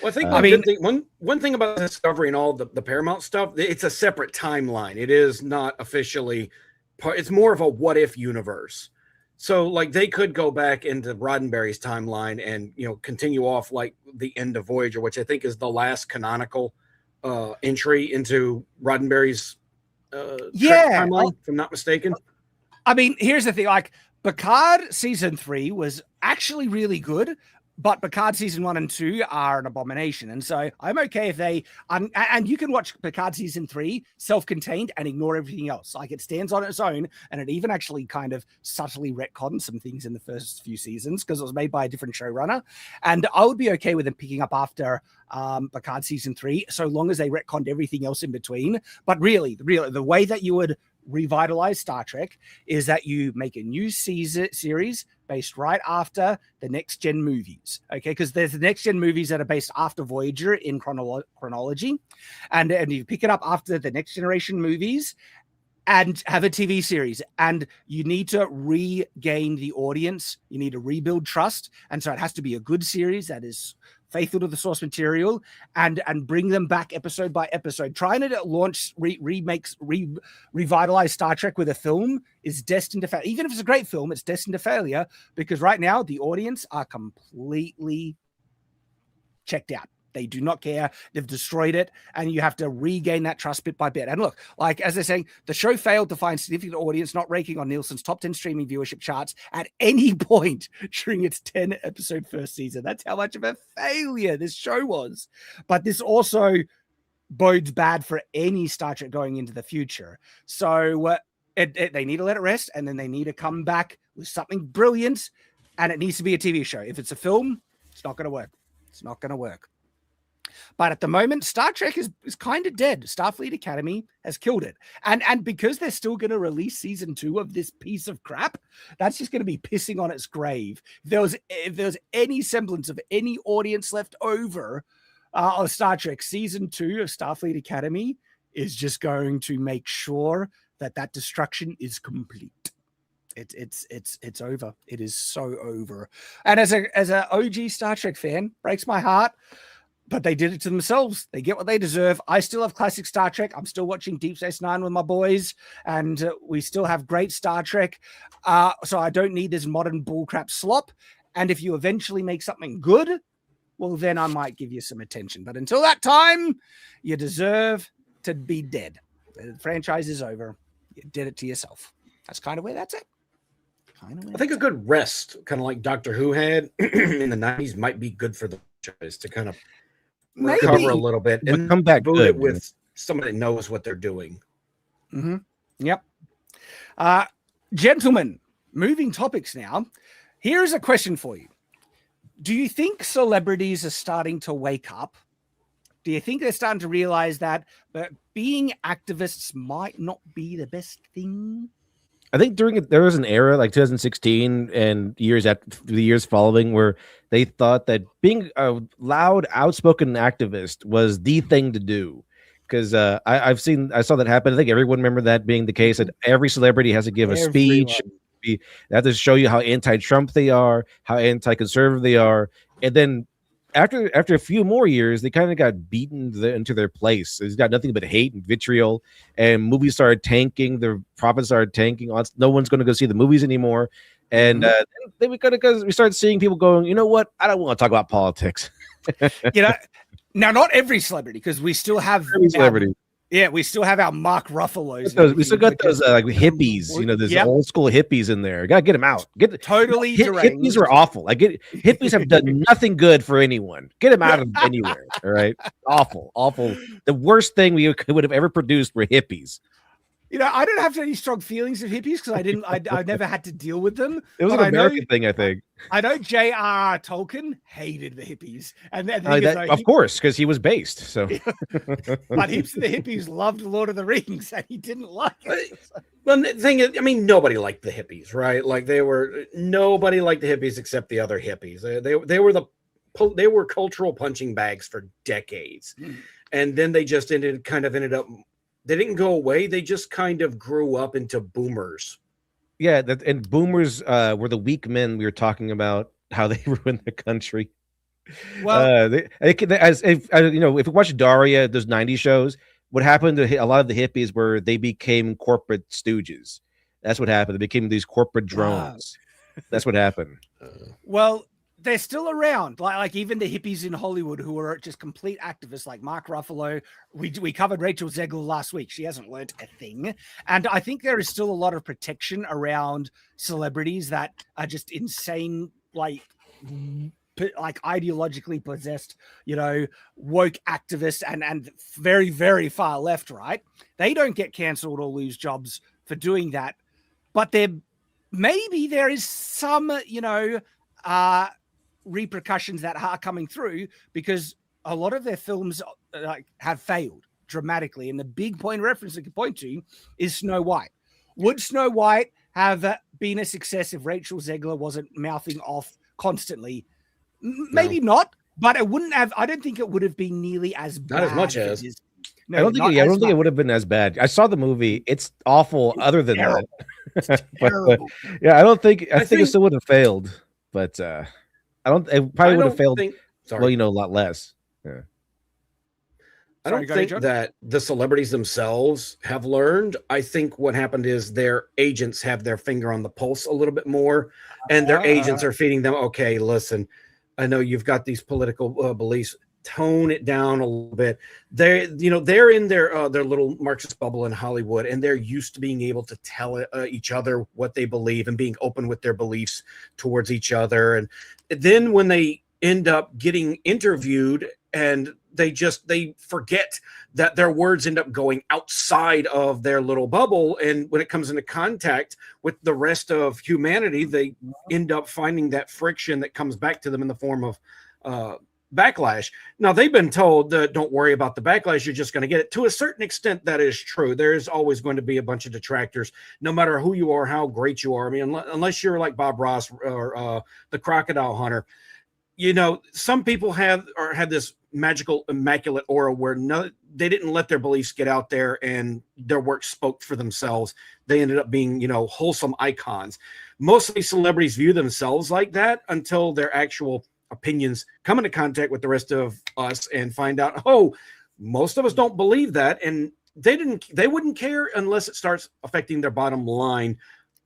Well, I think one thing about Discovery and all the Paramount stuff, it's a separate timeline. It is not officially part. It's more of a what if universe. So, like, they could go back into Roddenberry's timeline and, continue off like the end of Voyager, which I think is the last canonical entry into Roddenberry's timeline, if I'm not mistaken. I mean, here's the thing. Like, Picard season 3 was actually really good, but Picard season 1 and 2 are an abomination. And so I'm okay if they, and you can watch Picard season 3 self-contained and ignore everything else. Like, it stands on its own, and it even actually kind of subtly retconned some things in the first few seasons because it was made by a different showrunner. And I would be okay with them picking up after Picard season 3, so long as they retconned everything else in between. But really, the way that you would revitalize Star Trek is that you make a new series based right after the next gen movies, okay? Because there's the next gen movies that are based after Voyager in chronology, and you pick it up after the next generation movies and have a TV series, and you need to regain the audience. You need to rebuild trust, and so it has to be a good series that is faithful to the source material, and bring them back episode by episode. Trying to launch revitalize Star Trek with a film is destined to fail. Even if it's a great film, it's destined to failure, because right now the audience are completely checked out. They do not care. They've destroyed it, and you have to regain that trust bit by bit. And look, like, as they're saying, the show failed to find significant audience, not ranking on Nielsen's top 10 streaming viewership charts at any point during its 10-episode first season. That's how much of a failure this show was. But this also bodes bad for any Star Trek going into the future. So they need to let it rest, and then they need to come back with something brilliant, and it needs to be a TV show. If it's a film, it's not going to work. It's not going to work. But at the moment, Star Trek is kind of dead. Starfleet Academy has killed it. And because they're still going to release season 2 of this piece of crap, that's just going to be pissing on its grave. If there was any semblance of any audience left over of Star Trek, season 2 of Starfleet Academy is just going to make sure that destruction is complete. It's over. It is so over. And as a OG Star Trek fan, breaks my heart. But they did it to themselves. They get what they deserve. I still have classic Star Trek. I'm still watching Deep Space Nine with my boys, and we still have great Star Trek. So I don't need this modern bullcrap slop. And if you eventually make something good, well, then I might give you some attention. But until that time, you deserve to be dead. The franchise is over. You did it to yourself. That's kind of where that's at. I think a good rest, kind of like Doctor Who had in the 90s, might be good for the franchise to kind of recover a little bit and come back boot good it with somebody that knows what they're doing. Yep. Gentlemen, moving topics now. Here's a question for you. Do you think celebrities are starting to wake up? Do you think they're starting to realize that being activists might not be the best thing? I think there was an era like 2016 and the years following where they thought that being a loud, outspoken activist was the thing to do. Because I saw that happen. I think everyone remember that being the case. That every celebrity has to give a speech. They have to show you how anti-Trump they are, how anti-conservative they are, and then after a few more years, they kind of got beaten into their place. It's got nothing but hate and vitriol, and movies started tanking. The profits started tanking. No one's going to go see the movies anymore, and then we started seeing people going, you know what? I don't want to talk about politics. Now not every celebrity, because we still have celebrity. We still have our Mark Ruffalos. We still got those like hippies, there's old school hippies in there. Gotta get them out. Totally deranged. Hippies are awful. Hippies have done nothing good for anyone. Get them out of anywhere. All right, awful. The worst thing we would have ever produced were hippies. I don't have any strong feelings of hippies because I never had to deal with them. It was an American thing, I think. I know J.R.R. Tolkien hated the hippies, and of course, because he was based. So, but the hippies loved Lord of the Rings, and he didn't like it. Well, the thing is, nobody liked the hippies, right? Like nobody liked the hippies except the other hippies. They were cultural punching bags for decades, and then they just ended up. They didn't go away. They just kind of grew up into boomers. Yeah, and boomers were the weak men we were talking about, how they ruined the country. Well, if you watch Daria, those 90s shows, what happened to a lot of the hippies were they became corporate stooges. That's what happened. They became these corporate drones. That's what happened. Well, they're still around, like even the hippies in Hollywood who are just complete activists, like Mark Ruffalo. We covered Rachel Zegler last week. She hasn't learned a thing, and I think there is still a lot of protection around celebrities that are just insane, like ideologically possessed, woke activists and very, very far left. Right? They don't get cancelled or lose jobs for doing that, but maybe there is some, repercussions that are coming through because a lot of their films have failed dramatically, and the big point of reference they can point to is Snow White. Would Snow White have been a success if Rachel Zegler wasn't mouthing off constantly? Maybe not, but it wouldn't have. I don't think it would have been nearly as bad. Not as much as. No, I don't think it would have been as bad. I saw the movie; it's awful. Other than that, terrible. I think it still would have failed, but. It probably would have failed. A lot less. Yeah. I don't think that the celebrities themselves have learned. I think what happened is their agents have their finger on the pulse a little bit more, and their agents are feeding them. Okay, listen, I know you've got these political beliefs. Tone it down a little bit. They're in their little Marxist bubble in Hollywood, and they're used to being able to tell each other what they believe and being open with their beliefs towards each other. And then when they end up getting interviewed, and they forget that their words end up going outside of their little bubble, and when it comes into contact with the rest of humanity, they end up finding that friction that comes back to them in the form of backlash. Now, they've been told that don't worry about the backlash, you're just going to get it. To a certain extent, that is true. There is always going to be a bunch of detractors, no matter who you are, how great you are. I mean, unless you're like Bob Ross or the Crocodile Hunter, some people had this magical, immaculate aura where they didn't let their beliefs get out there and their work spoke for themselves. They ended up being, wholesome icons. Mostly celebrities view themselves like that until their actual opinions come into contact with the rest of us and find out, most of us don't believe that, and they wouldn't care unless it starts affecting their bottom line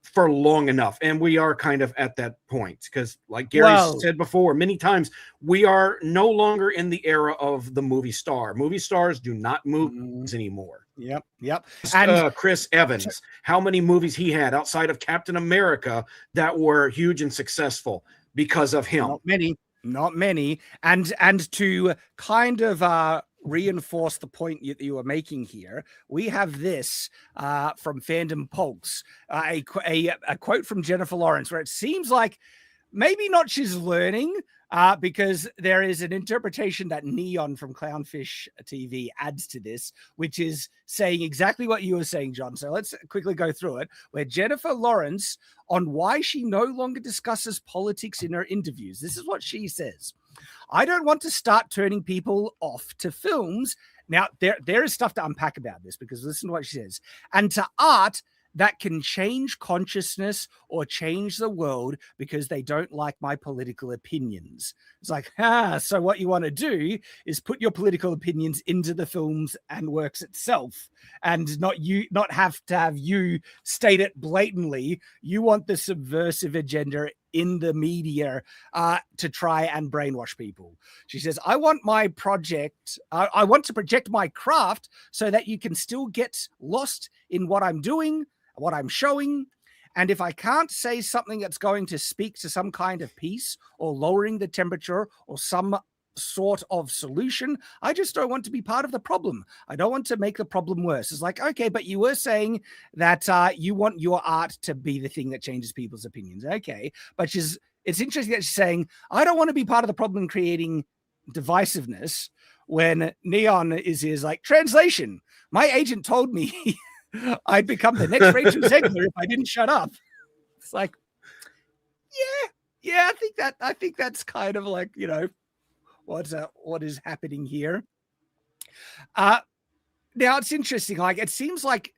for long enough. And we are kind of at that point because, like Gary said before many times, we are no longer in the era of the movie star. Movie stars do not move anymore. Yep. And Chris Evans, how many movies he had outside of Captain America that were huge and successful because of him? Not many. And to kind of reinforce the point you were making here, we have this from Fandom Pulse, a quote from Jennifer Lawrence, where it seems like maybe not she's learning, because there is an interpretation that Neon from Clownfish TV adds to this, which is saying exactly what you were saying, John. So let's quickly go through it, where Jennifer Lawrence, on why she no longer discusses politics in her interviews. This is what she says. I don't want to start turning people off to films. Now, there is stuff to unpack about this, because listen to what she says. And to art that can change consciousness or change the world because they don't like my political opinions. It's like, so what you want to do is put your political opinions into the films and works itself, and not have to have you state it blatantly. You want the subversive agenda in the media to try and brainwash people. She says, I want to project my craft so that you can still get lost in what I'm doing, what I'm showing. And if I can't say something that's going to speak to some kind of peace or lowering the temperature or some sort of solution, I just don't want to be part of the problem. I don't want to make the problem worse. It's like, okay, but you were saying that you want your art to be the thing that changes people's opinions. Okay, but it's interesting that she's saying, I don't want to be part of the problem creating divisiveness, when Neon is like, translation. My agent told me I'd become the next Rachel Zegler if I didn't shut up. It's like, yeah, I think that's kind of like, what is happening here. Now it's interesting. Like, it seems like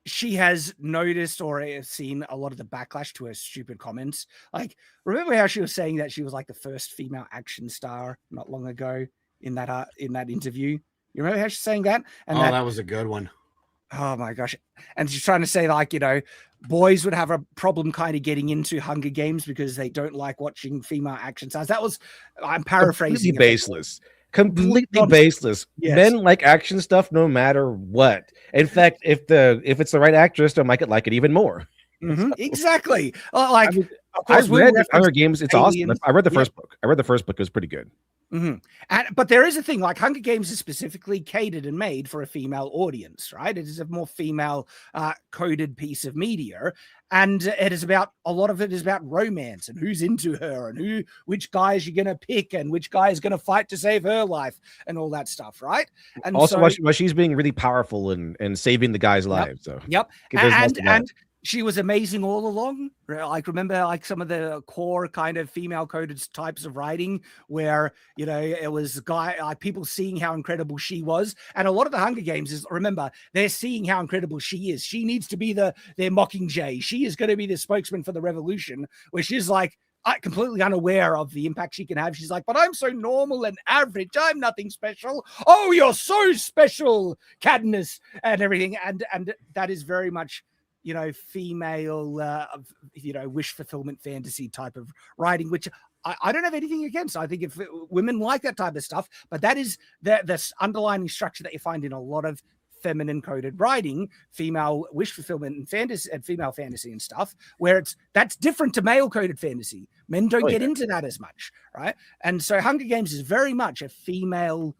she has noticed or seen a lot of the backlash to her stupid comments. Like, remember how she was saying that she was like the first female action star not long ago in that interview? You remember how she's saying that? And that was a good one. Oh my gosh. And she's trying to say, like, boys would have a problem kind of getting into Hunger Games because they don't like watching female action stars. I'm paraphrasing. Completely baseless. Yes. Men like action stuff no matter what. In fact, if it's the right actress, they might like it even more. Mm-hmm. Exactly. Like, of course, I read Hunger Games. It's awesome. I read the first book. It was pretty good. Mm-hmm. But there is a thing, like, Hunger Games is specifically catered and made for a female audience, right? It is a more female coded piece of media, and a lot of it is about romance and who's into her and which guy is you going to pick and which guy is going to fight to save her life and all that stuff, right? And also, while she's being really powerful and saving the guys' lives. So and she was amazing all along. Like, remember, like, some of the core kind of female coded types of writing where, it was people seeing how incredible she was. And a lot of the Hunger Games is, remember, they're seeing how incredible she is. She needs to be their Mockingjay. She is going to be the spokesman for the revolution, where she's like, completely unaware of the impact she can have. She's like, but I'm so normal and average. I'm nothing special. Oh, you're so special, Cadmus, and everything. And that is very much, female, wish fulfillment fantasy type of writing, which I don't have anything against. I think if women like that type of stuff, but that is the underlying structure that you find in a lot of feminine coded writing, female wish fulfillment and fantasy and female fantasy and stuff, where that's different to male coded fantasy. Men don't get into that as much, right? And so Hunger Games is very much a female,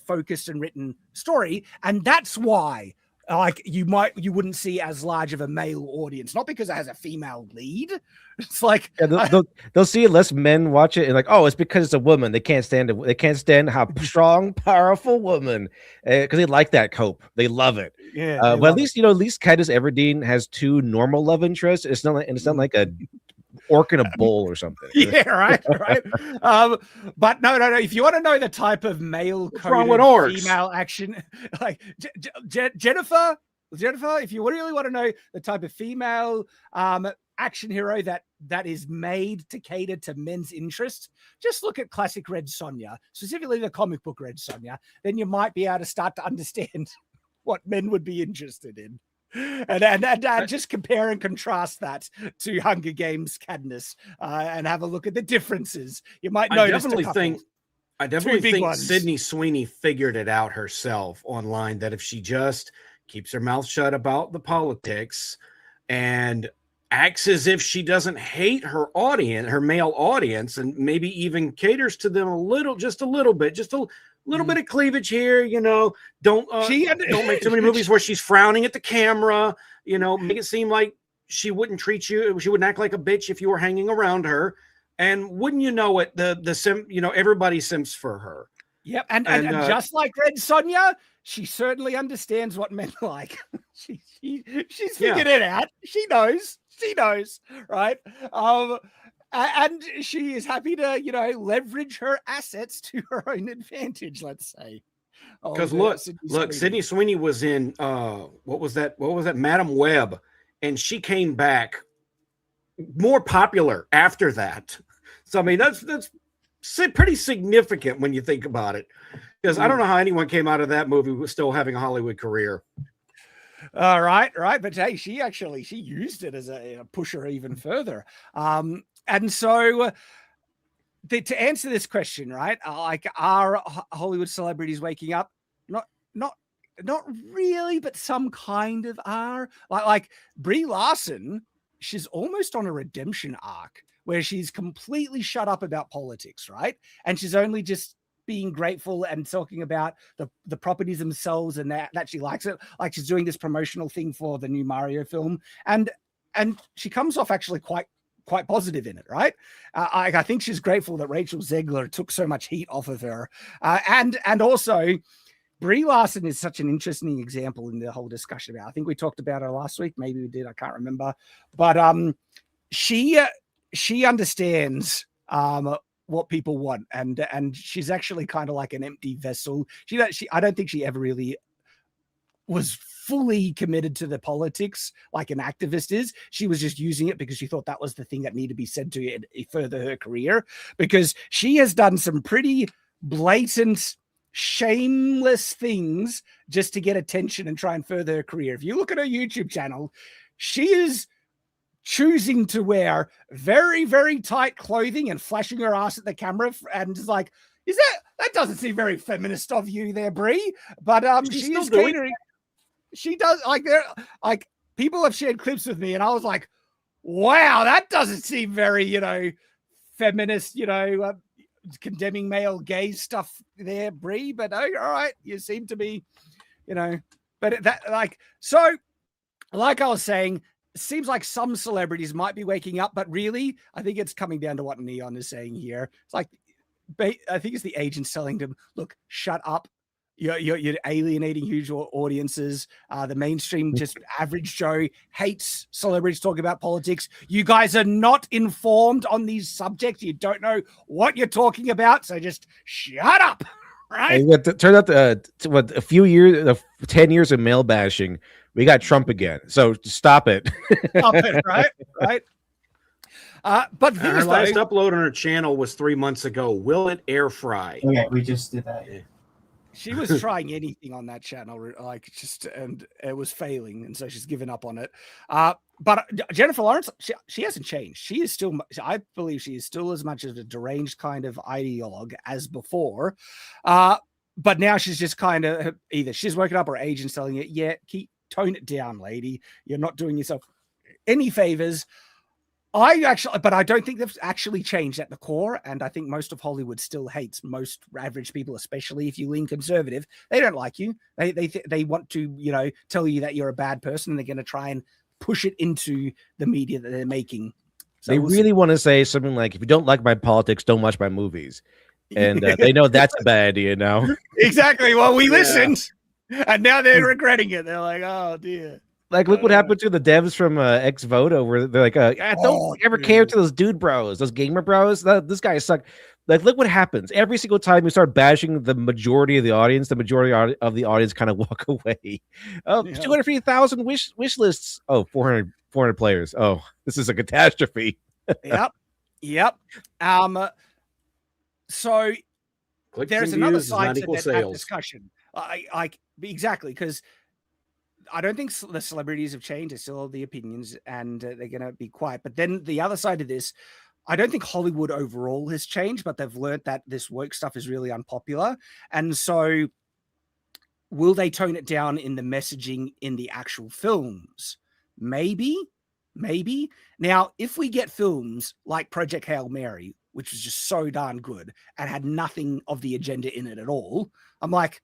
focused and written story, and that's why, like, you wouldn't see as large of a male audience, not because it has a female lead. It's like, they'll see less men watch it and like, oh, it's because it's a woman. They can't stand how strong, powerful woman, because they like that cope. They love it. Yeah. But at least Katniss Everdeen has two normal love interests. It's not like a orc in a bowl or something. Yeah, right. But no. If you want to know the type of male coded female action, like Jennifer, if you really want to know the type of female action hero that is made to cater to men's interests, just look at classic Red Sonja, specifically the comic book Red Sonja. Then you might be able to start to understand what men would be interested in. And just compare and contrast that to Hunger Games Cadmus, and have a look at the differences. You might notice. I definitely big think ones. Sydney Sweeney figured it out herself online that if she just keeps her mouth shut about the politics and acts as if she doesn't hate her audience, her male audience, and maybe even caters to them just a little bit of cleavage here, don't make too many movies where she's frowning at the camera, make it seem like she wouldn't act like a bitch if you were hanging around her. And wouldn't you know it, everybody simps for her. Yep, and just like Red Sonja, she certainly understands what men like. she's figured it out. She knows, right? And she is happy to, leverage her assets to her own advantage. Let's say, because look, Sydney Sweeney was in what was that? Madam Web, and she came back more popular after that. So I mean, that's pretty significant when you think about it, because I don't know how anyone came out of that movie with still having a Hollywood career. Right. But hey, she used it as a pusher even further. And so to answer this question, right? Like, are Hollywood celebrities waking up? Not really, but some kind of are. Like Brie Larson, she's almost on a redemption arc where she's completely shut up about politics, right? And she's only just being grateful and talking about the properties themselves and that she likes it. Like, she's doing this promotional thing for the new Mario film, and she comes off actually quite positive in it, right? I think she's grateful that Rachel Zegler took so much heat off of her, and also Brie Larson is such an interesting example in the whole discussion about. I think we talked about her last week, maybe we did, I can't remember, but she understands what people want, and she's actually kind of like an empty vessel. I don't think she ever really was fully committed to the politics like an activist is. She was just using it because she thought that was the thing that needed to be said to further her career, because she has done some pretty blatant, shameless things just to get attention and try and further her career. If you look at her YouTube channel, she is choosing to wear very, very tight clothing and flashing her ass at the camera, and just like, that doesn't seem very feminist of you there, Brie. But she is catering. She does, like people have shared clips with me, and I was like, wow, that doesn't seem very, feminist, condemning male gaze stuff there, Brie. But all right, you seem to be, but so like I was saying, it seems like some celebrities might be waking up, but really, I think it's coming down to what Neon is saying here. It's like, I think it's the agents telling them, look, shut up. You're alienating huge audiences. The mainstream, just average Joe, hates celebrities talking about politics. You guys are not informed on these subjects. You don't know what you're talking about. So just shut up. Right? It turned out a few years, 10 years of male bashing, we got Trump again. So stop it. Stop it, right? But her last upload on her channel was 3 months ago. Will it air fry? Okay, we just did that. She was trying anything on that channel, and it was failing, and so she's given up on it. But Jennifer Lawrence, she hasn't changed. She is still, I believe, she is still as much of a deranged kind of ideologue as before. But now she's just kind of either she's woken up or agents telling it, tone it down, lady. You're not doing yourself any favors. But I don't think they've actually changed at the core. And I think most of Hollywood still hates most average people, especially if you lean conservative. They don't like you. They want to, tell you that you're a bad person, and they're going to try and push it into the media that they're making. So they really want to say something like, if you don't like my politics, don't watch my movies. And they know that's a bad idea now. Exactly. Well, we listened, and now they're regretting it. They're like, oh, dear. Like, look what happened to the devs from Ex Voto, where they're like, don't ever care to those dude bros, those gamer bros. This guy suck. Like, look what happens. Every single time you start bashing the majority of the audience, the majority of the audience kind of walk away. 250,000 wish lists. Oh, 400 players. Oh, this is a catastrophe. Yep. So clicks there's and another views side to that sales. discussion. Exactly, because I don't think the celebrities have changed. They still have the opinions, and they're going to be quiet. But then the other side of this, I don't think Hollywood overall has changed, but they've learned that this woke stuff is really unpopular. And so will they tone it down in the messaging in the actual films? Maybe. Now, if we get films like Project Hail Mary, which was just so darn good and had nothing of the agenda in it at all, I'm like,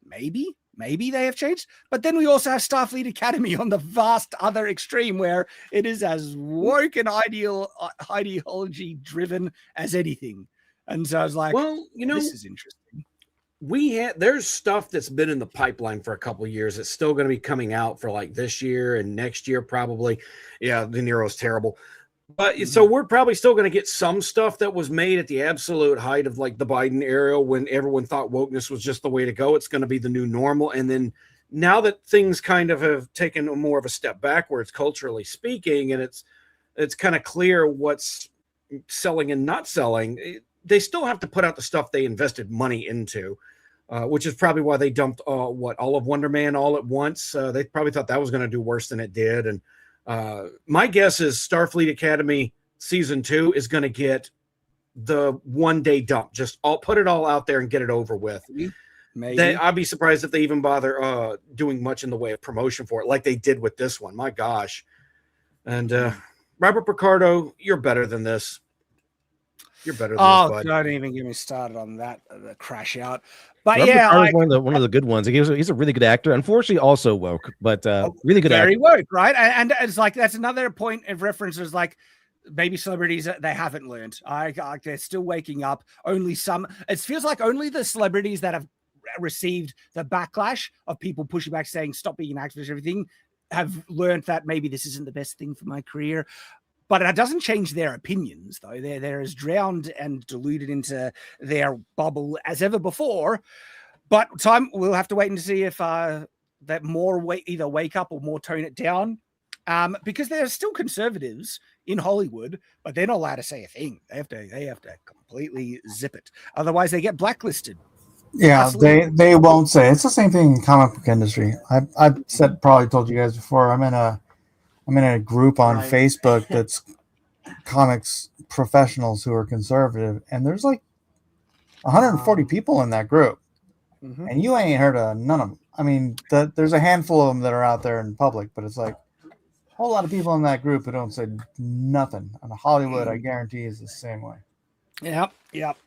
maybe they have changed. But then we also have Starfleet Academy on the vast other extreme, where it is as woke and ideology driven as anything. And so I was like, well, this is interesting. There's stuff that's been in the pipeline for a couple of years. It's still going to be coming out for like this year and next year, probably. Yeah, De Niro's terrible. But so we're probably still going to get some stuff that was made at the absolute height of like the Biden era, when everyone thought wokeness was just the way to go. It's going to be the new normal. And then now that things kind of have taken more of a step backwards, culturally speaking, and it's kind of clear what's selling and not selling, they still have to put out the stuff they invested money into, which is probably why they dumped all of Wonder Man all at once. They probably thought that was going to do worse than it did. And my guess is Starfleet Academy season 2 is going to get the one-day dump. Just put it all out there and get it over with. Maybe. I'd be surprised if they even bother doing much in the way of promotion for it, like they did with this one. My gosh. And Robert Picardo, you're better than this. You're better than this, bud. Don't even get me started on that crash out. But Robert yeah, Picardo's one of the good ones. He's a really good actor. Unfortunately, also woke, but really good. Very actor. woke, right? And it's like that's another point of reference. Is like maybe celebrities they haven't learned. They're still waking up. Only some. It feels like only the celebrities that have received the backlash of people pushing back, saying stop being an activist, everything, have learned that maybe this isn't the best thing for my career. But it doesn't change their opinions, though. They're as drowned and diluted into their bubble as ever before. But we'll have to wait and see if that more either wake up or more tone it down. Because there are still conservatives in Hollywood, but they're not allowed to say a thing. They have to completely zip it. Otherwise, they get blacklisted. Yeah, they won't say. It's the same thing in the comic book industry. I've probably told you guys before. I'm in a group on Facebook that's comics professionals who are conservative, and there's like 140 people in that group, and you ain't heard of none of them. I mean, there's a handful of them that are out there in public, but it's like a whole lot of people in that group who don't say nothing. And Hollywood, I guarantee, is the same way. Yep.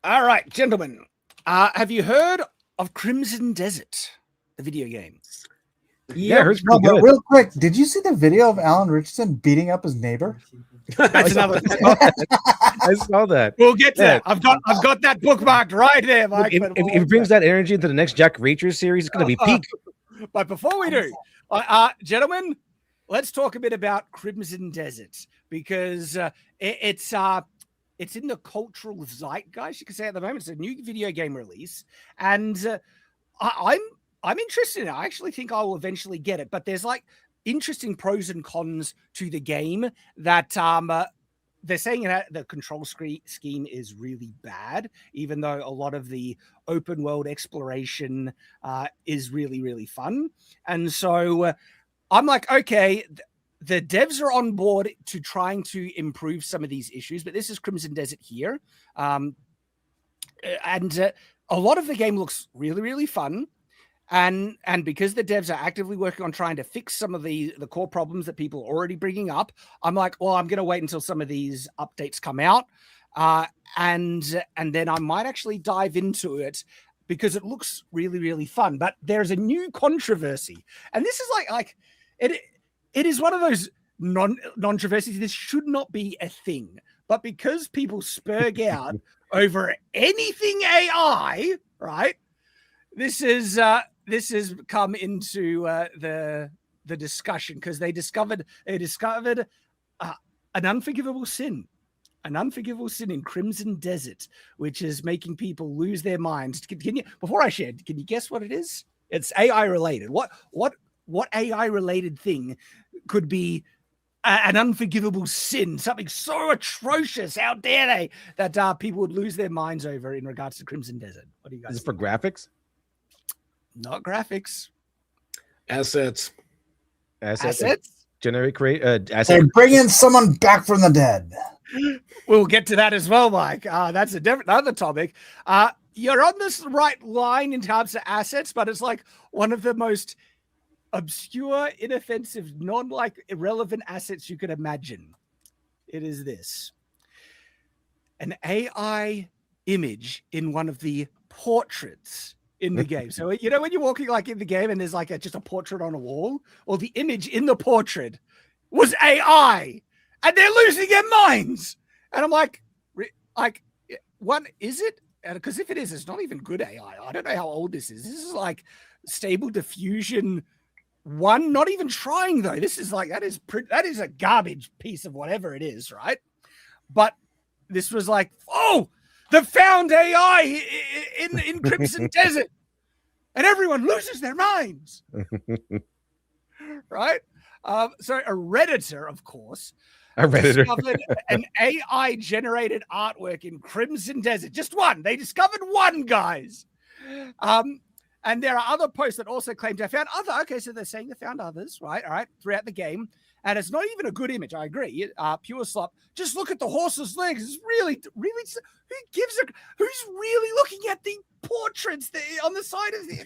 All right, gentlemen, have you heard of Crimson Desert, the video game? Yeah, no, but real quick, did you see the video of Alan Ritchson beating up his neighbor? That's another thing. I saw that. We'll get to that. I've got that bookmarked right there, Mike. If he brings that energy into the next Jack Reacher series, it's going to be peak. But before we do, gentlemen, let's talk a bit about Crimson Desert, because it's in the cultural zeitgeist, you can say, at the moment. It's a new video game release, and I'm interested in it. I actually think I will eventually get it, but there's like interesting pros and cons to the game that they're saying that the control scheme is really bad, even though a lot of the open world exploration is really, really fun. And so I'm like, okay, the devs are on board to trying to improve some of these issues, but this is Crimson Desert here. And a lot of the game looks really, really fun. And because the devs are actively working on trying to fix some of the core problems that people are already bringing up, I'm like, well, I'm going to wait until some of these updates come out. And then I might actually dive into it because it looks really, really fun. But there's a new controversy. And this is like it is one of those non-controversies. This should not be a thing. But because people spurg out over anything AI, right? This has come into the discussion because they discovered an unforgivable sin in Crimson Desert, which is making people lose their minds. Can you, before I share, can you guess what it is? It's AI related. What AI related thing could be an unforgivable sin? Something so atrocious. How dare they that people would lose their minds over in regards to Crimson Desert? What do you guys? Is it for graphics? Not graphics. Assets. Generate, create assets. They're bringing someone back from the dead. We'll get to that as well, Mike. That's another topic. You're on this right line in terms of assets, but it's like one of the most obscure, inoffensive, irrelevant assets you could imagine. It is this: an AI image in one of the portraits in the game. So, you know, when you're walking like in the game and there's like just a portrait on a wall, or the image in the portrait was AI, and they're losing their minds. And I'm like, what is it? Because if it is, it's not even good AI. I don't know how old this is. This is like Stable Diffusion 1, not even trying though. This is like, that is a garbage piece of whatever it is, right? But this was like, oh, the found AI in Crimson Desert, and everyone loses their minds, right? So a Redditor, of course, discovered an AI-generated artwork in Crimson Desert. Just one. They discovered one, guys. And there are other posts that also claim to have found other. Okay, so they're saying they found others, right? All right, throughout the game. And it's not even a good image. I agree. Pure slop. Just look at the horse's legs. It's really, who's really looking at the portraits on the side of the,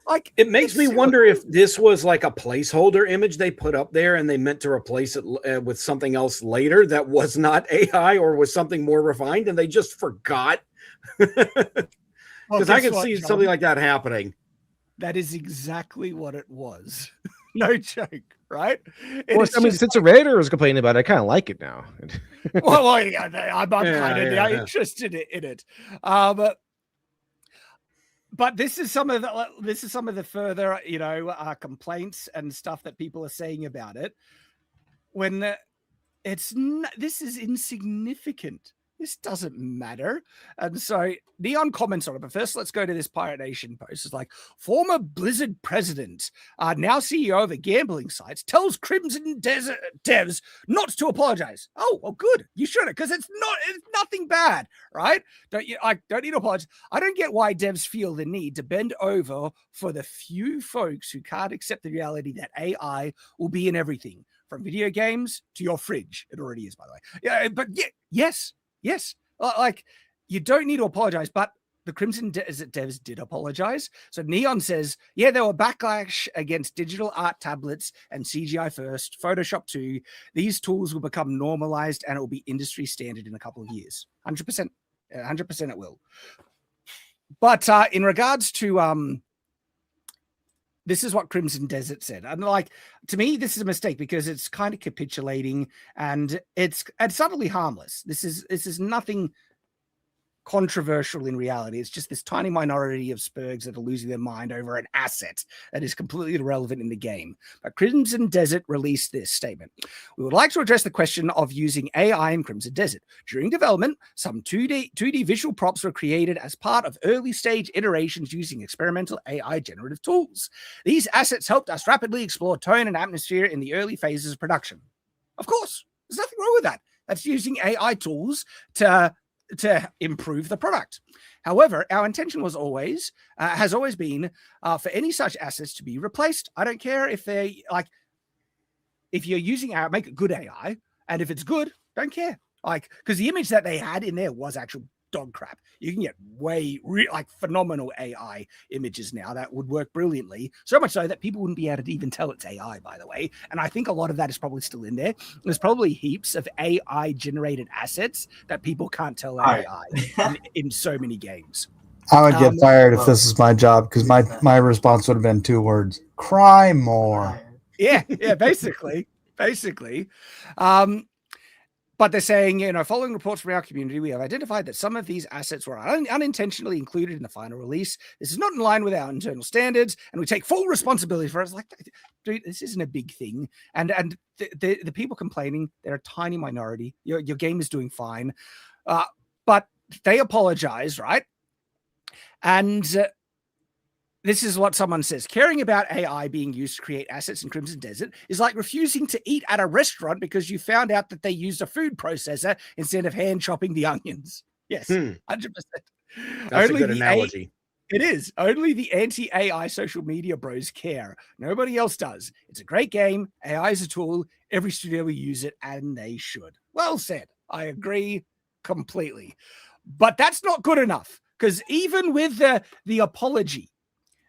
like, it makes me wonder if this was like a placeholder image they put up there and they meant to replace it with something else later that was not AI or was something more refined, and they just forgot. Because I can see something like that happening. That is exactly what it was. No joke, right? Well, I mean, since a Redditor was complaining about it, I kind of like it now. well, yeah, I'm kind of interested in it. But this is some of the further, complaints and stuff that people are saying about it. When this is insignificant. This doesn't matter. And so Neon comments on it. But first, let's go to this Pirate Nation post. It's like, former Blizzard president, now CEO of a gambling site, tells Crimson Desert devs not to apologize. Oh, well, good. You shouldn't, because it's nothing bad, right? I don't need to apologize. I don't get why devs feel the need to bend over for the few folks who can't accept the reality that AI will be in everything, from video games to your fridge. It already is, by the way. Yeah, but yes. Yes, like, you don't need to apologize, but the Crimson Desert devs did apologize. So Neon says, yeah, there were backlash against digital art tablets and CGI first, Photoshop 2. These tools will become normalized and it will be industry standard in a couple of years. 100%. 100% it will. But in regards to this is what Crimson Desert said. And like, to me, this is a mistake because it's kind of capitulating and it's subtly harmless. This is nothing controversial in reality. It's just this tiny minority of spurgs that are losing their mind over an asset that is completely irrelevant in the game. But Crimson Desert released this statement. We would like to address the question of using AI in Crimson Desert. During development, some 2D visual props were created as part of early stage iterations using experimental AI generative tools. These assets helped us rapidly explore tone and atmosphere in the early phases of production. Of course, there's nothing wrong with that. That's using AI tools to improve the product. However, our intention has always been for any such assets to be replaced. I don't care if if you're using AI, make it good AI, and if it's good, don't care. Because the image that they had in there was actual dog crap. You can get phenomenal AI images now that would work brilliantly. So much so that people wouldn't be able to even tell it's AI, by the way. And I think a lot of that is probably still in there. There's probably heaps of AI generated assets that people can't tell are AI in so many games. I would get fired if this is my job, because my response would have been 2 words: cry more. Yeah, basically. But they're saying, following reports from our community, we have identified that some of these assets were unintentionally included in the final release. This is not in line with our internal standards, and we take full responsibility for it. It's like, dude, this isn't a big thing. And the people complaining, they're a tiny minority. Your game is doing fine. But they apologize, right? And this is what someone says. Caring about AI being used to create assets in Crimson Desert is like refusing to eat at a restaurant because you found out that they used a food processor instead of hand chopping the onions. Yes, 100%. That's a good analogy. It is. Only the anti-AI social media bros care. Nobody else does. It's a great game. AI is a tool. Every studio will use it, and they should. Well said. I agree completely. But that's not good enough, because even with the apology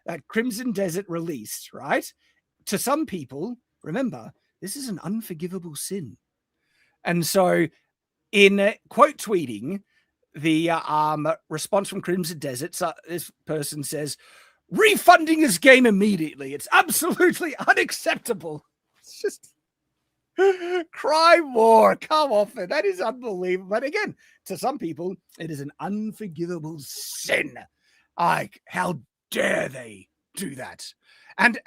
that Crimson Desert released, right, to some people, remember, this is an unforgivable sin. And so in quote tweeting, the response from Crimson Desert, this person says, refunding this game immediately. It's absolutely unacceptable. It's just cry more. Come off it. That is unbelievable. But again, to some people, it is an unforgivable sin. Like, how dare they do that? And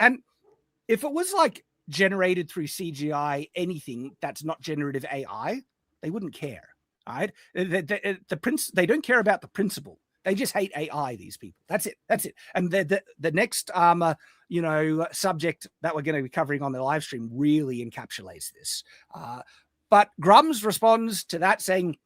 if it was like generated through CGI, anything that's not generative AI, they wouldn't care. All right. They don't care about the principle. They just hate AI, these people. That's it. That's it. And the next subject that we're going to be covering on the live stream really encapsulates this. But Grums responds to that saying,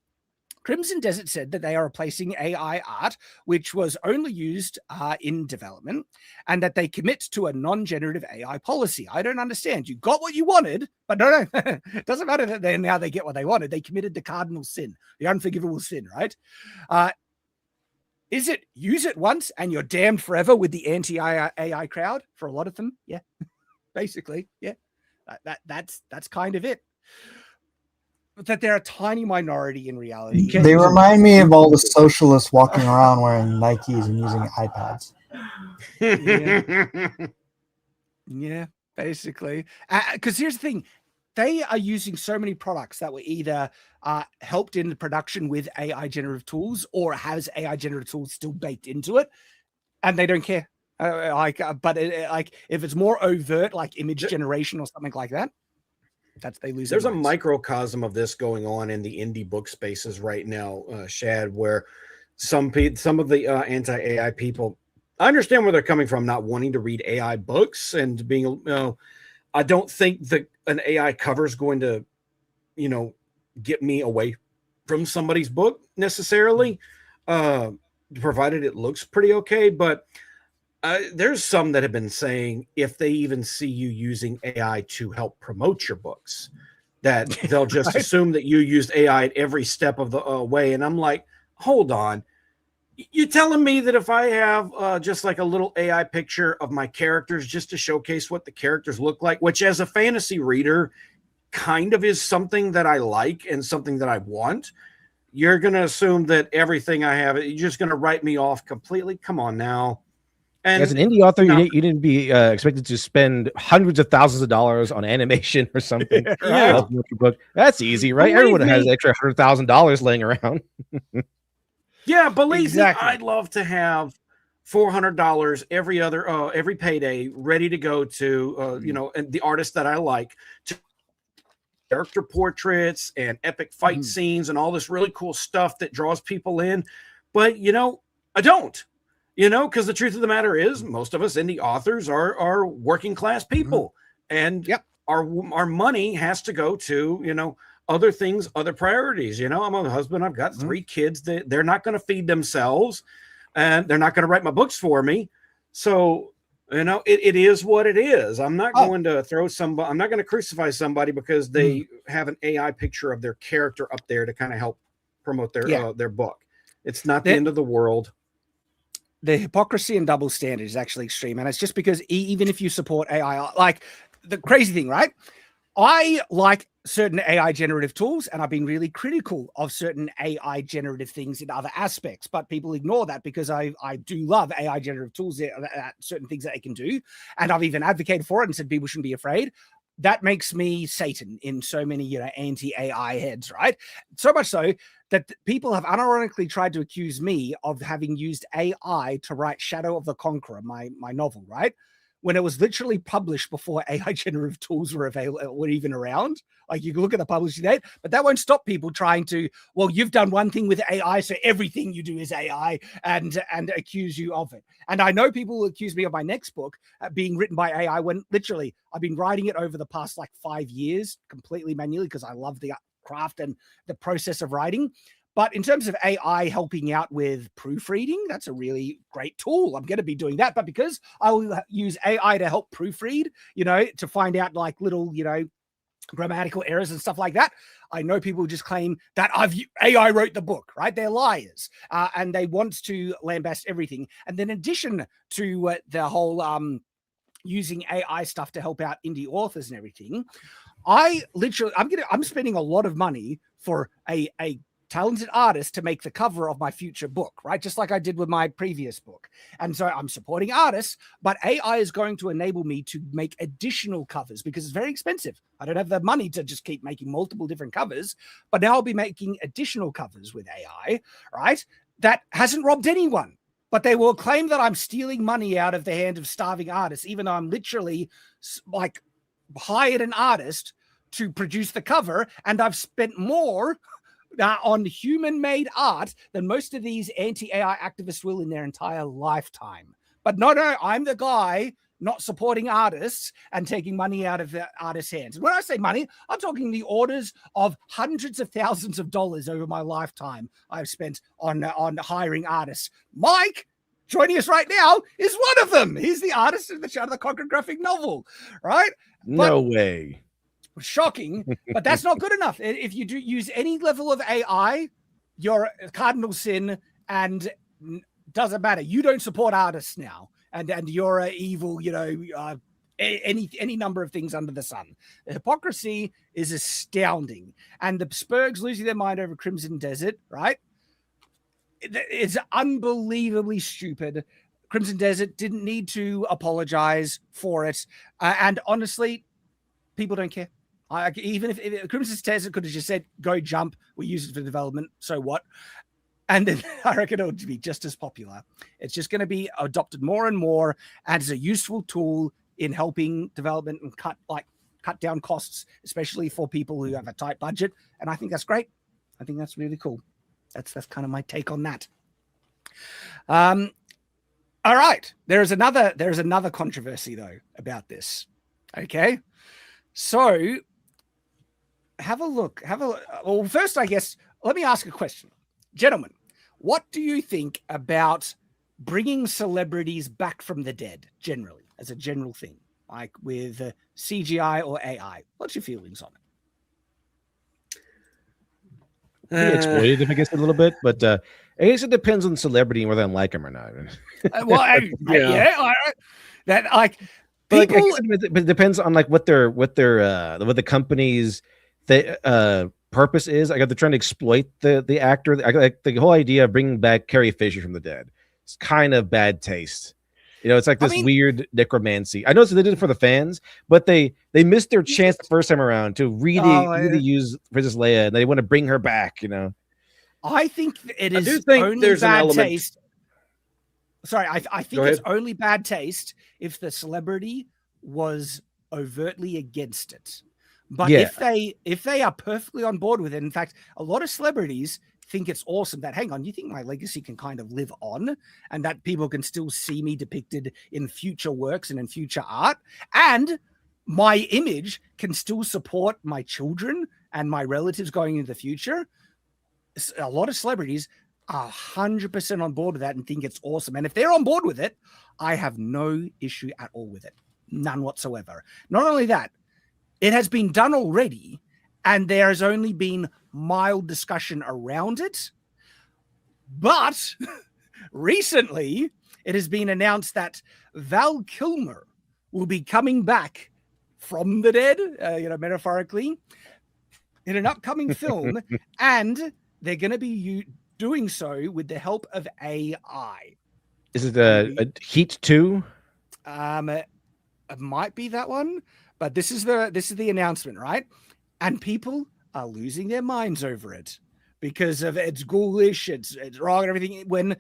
Crimson Desert said that they are replacing AI art, which was only used in development, and that they commit to a non-generative AI policy. I don't understand. You got what you wanted, but no, it doesn't matter that now they get what they wanted. They committed the cardinal sin, the unforgivable sin, right? Is it use it once and you're damned forever with the anti-AI crowd? For a lot of them, yeah, basically, yeah. That's kind of it. That they're a tiny minority in reality. They remind me of all the socialists walking around wearing Nikes and using iPads. Yeah, basically. Because here's the thing. They are using so many products that were either helped in the production with AI generative tools or has AI generative tools still baked into it, and they don't care. But if it's more overt, like image generation or something like that, they lose. There's a microcosm of this going on in the indie book spaces right now, Shad, where some of the anti-AI people, I understand where they're coming from, not wanting to read AI books and being, I don't think that an AI cover is going to, get me away from somebody's book necessarily, provided it looks pretty okay. But there's some that have been saying if they even see you using AI to help promote your books, that they'll just assume that you used AI at every step of the way. And I'm like, hold on. You're telling me that if I have just like a little AI picture of my characters just to showcase what the characters look like, which as a fantasy reader kind of is something that I like and something that I want, you're going to assume that everything I have, you're just going to write me off completely. Come on now. And as an indie author, you didn't be expected to spend hundreds of thousands of dollars on animation or something. Yeah. Book. That's easy, right? Everyone has extra $100,000 laying around. Yeah, believe me, I'd love to have $400 every payday ready to go to, and the artist that I like, to character portraits and epic fight scenes and all this really cool stuff that draws people in. But, I don't. Because the truth of the matter is most of us indie authors are working class people, and our money has to go to, other things, other priorities. I'm a husband. I've got 3 kids that they're not going to feed themselves, and they're not going to write my books for me. So, it is what it is. I'm not going to I'm not going to crucify somebody because they have an AI picture of their character up there to kind of help promote their book. It's not the end of the world. The hypocrisy and double standard is actually extreme. And it's just because even if you support AI, like the crazy thing, right? I like certain AI generative tools, and I've been really critical of certain AI generative things in other aspects, but people ignore that because I do love AI generative tools, certain things that they can do. And I've even advocated for it and said people shouldn't be afraid. That makes me Satan in so many, anti-AI heads, right? So much so that people have unironically tried to accuse me of having used AI to write Shadow of the Conqueror, my novel, right? When it was literally published before AI generative tools were even around. Like, you can look at the publishing date, but that won't stop people trying to, well, you've done one thing with AI, so everything you do is AI, and accuse you of it. And I know people will accuse me of my next book being written by AI when literally I've been writing it over the past 5 years completely manually because I love the craft and the process of writing. But in terms of AI helping out with proofreading, that's a really great tool. I'm going to be doing that. But because I will use AI to help proofread, to find out little, grammatical errors and stuff like that. I know people just claim that AI wrote the book, right? They're liars, and they want to lambast everything. And then in addition to the whole using AI stuff to help out indie authors and everything, I'm spending a lot of money for a talented artist to make the cover of my future book, right? Just like I did with my previous book. And so I'm supporting artists, but AI is going to enable me to make additional covers because it's very expensive. I don't have the money to just keep making multiple different covers, but now I'll be making additional covers with AI, right? That hasn't robbed anyone, but they will claim that I'm stealing money out of the hand of starving artists, even though I'm literally like hired an artist to produce the cover, and I've spent more on human-made art than most of these anti-AI activists will in their entire lifetime. But no, I'm the guy not supporting artists and taking money out of the artists' hands. When I say money, I'm talking the orders of hundreds of thousands of dollars over my lifetime I've spent on hiring artists. Mike, joining us right now, is one of them. He's the artist of the Shadow of the Conqueror graphic novel, right? No way. Shocking, but that's not good enough. If you do use any level of AI, you're a cardinal sin, and doesn't matter. You don't support artists now, and you're a evil, any number of things under the sun. The hypocrisy is astounding, and the Spurgs losing their mind over Crimson Desert, right? It's unbelievably stupid. Crimson Desert didn't need to apologize for it, and honestly, people don't care. Even if Crimson Desert could have just said, go jump, we use it for development, so what? And then I reckon it would be just as popular. It's just going to be adopted more and more as a useful tool in helping development and cut down costs, especially for people who have a tight budget. And I think that's great. I think that's really cool. That's kind of my take on that. All right. There's another controversy though about this. Okay. So have a look. Well, first, I guess, let me ask a question. Gentlemen, what do you think about bringing celebrities back from the dead, generally, as a general thing, like with CGI or AI? What's your feelings on it? Exploited, I guess, a little bit, but I guess it depends on the celebrity and whether I like them or not. That like. But it depends on like what the company's purpose is. Like if they're trying to exploit the actor, like the whole idea of bringing back Carrie Fisher from the dead, it's kind of bad taste. It's like this weird necromancy. I know they did it for the fans, but they missed their chance the first time around to really use Princess Leia, and they want to bring her back. I think it is only bad taste. Sorry, I think it's only bad taste if the celebrity was overtly against it. But if they are perfectly on board with it, in fact, a lot of celebrities think it's awesome that, hang on, you think my legacy can kind of live on and that people can still see me depicted in future works and in future art, and my image can still support my children and my relatives going into the future. A lot of celebrities are 100% on board with that and think it's awesome. And if they're on board with it, I have no issue at all with it. None whatsoever. Not only that, it has been done already, and there has only been mild discussion around it. But recently, it has been announced that Val Kilmer will be coming back from the dead, metaphorically, in an upcoming film, and they're going to be doing so with the help of AI. Is it a Heat 2? It might be that one, but this is the announcement, right? And people are losing their minds over it because of it's ghoulish, it's wrong and everything. When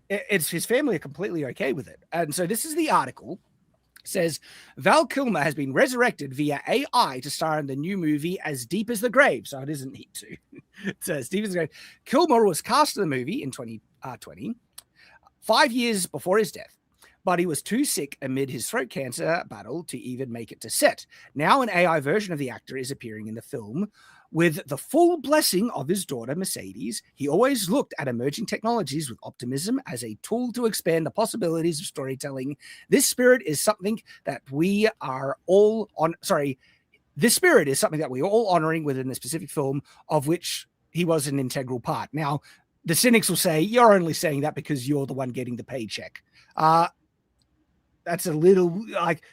it's his family are completely okay with it. And so this is the article. It says Val Kilmer has been resurrected via AI to star in the new movie As Deep as the Grave. So it isn't Heat 2. It's As Deep as the Grave. Kilmer was cast in the movie in 2020, 5 years before his death, but he was too sick amid his throat cancer battle to even make it to set. Now an AI version of the actor is appearing in the film. With the full blessing of his daughter, Mercedes, he always looked at emerging technologies with optimism as a tool to expand the possibilities of storytelling. This spirit is something that we are all on. Sorry, this spirit is something that we're all honoring within the specific film of which he was an integral part. Now, the cynics will say, you're only saying that because you're the one getting the paycheck. That's a little like,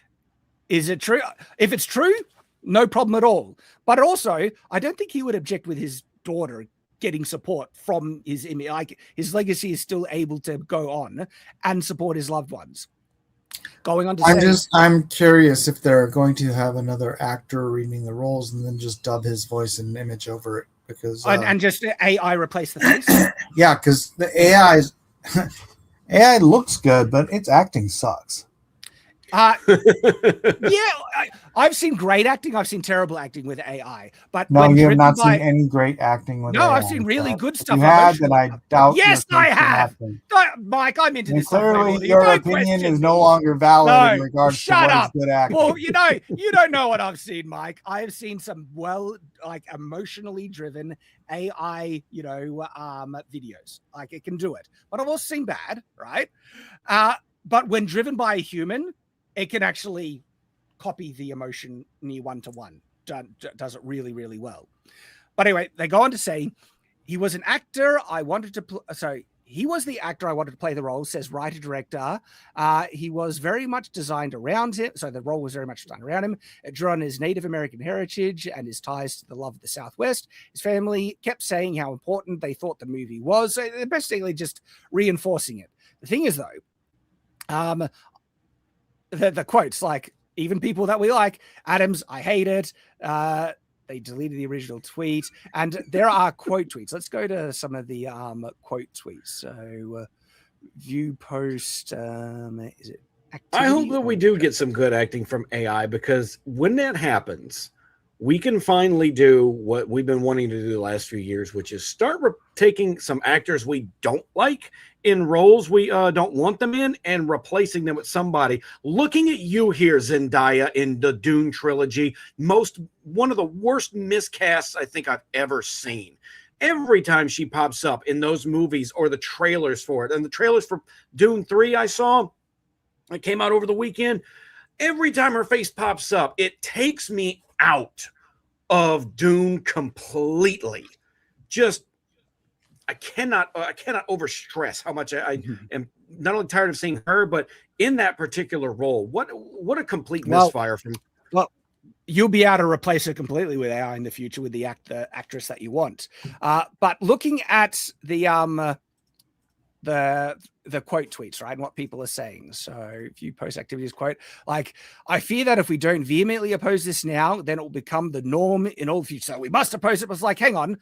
is it true? If it's true, no problem at all. But also, I don't think he would object with his daughter getting support from his image. Like, his legacy is still able to go on and support his loved ones. Going on to I'm curious if they're going to have another actor reading the roles and then just dub his voice and image over it, because and just AI replace the face. Yeah, because the AI looks good, but its acting sucks. Yeah, I've seen great acting. I've seen terrible acting with AI. But no, you have not seen any great acting with AI. No, I've seen really good stuff. If you had, then I doubt. Yes, I have. Mike, I'm into this. Clearly, your opinion is no longer valid in regards to what is good acting. Well, you don't know what I've seen, Mike. I have seen some emotionally driven AI, videos. Like, it can do it. But I've also seen bad, right? But when driven by a human, it can actually copy the emotion near one-to-one. Does it really, really well. But anyway, they go on to say, he was an actor I wanted to he was the actor I wanted to play the role, says writer-director. He was very much designed around him. So the role was very much designed around him. It drew on his Native American heritage and his ties to the love of the Southwest. His family kept saying how important they thought the movie was. So they're basically just reinforcing it. The thing is, though, the quotes, like, even people that we like, Adams, I hate it. They deleted the original tweet, and there are quote tweets. Let's go to some of the quote tweets. So, view post. Is it? Activity? I hope that we do get some good acting from AI, because when that happens, we can finally do what we've been wanting to do the last few years, which is start taking some actors we don't like in roles we don't want them in and replacing them with somebody. Looking at you here, Zendaya, in the Dune trilogy, one of the worst miscasts I think I've ever seen. Every time she pops up in those movies or the trailers for it, and the trailers for Dune 3 I saw, it came out over the weekend, every time her face pops up, it takes me out of Dune completely. Just, I cannot overstress how much I am not only tired of seeing her, but in that particular role. What a complete misfire from. Well, you'll be able to replace her completely with AI in the future with the actress that you want. But looking at the quote tweets, right, and what people are saying. So if you post activities quote, like, I fear that if we don't vehemently oppose this now, then it will become the norm in all the future. So we must oppose it. But it's like, hang on,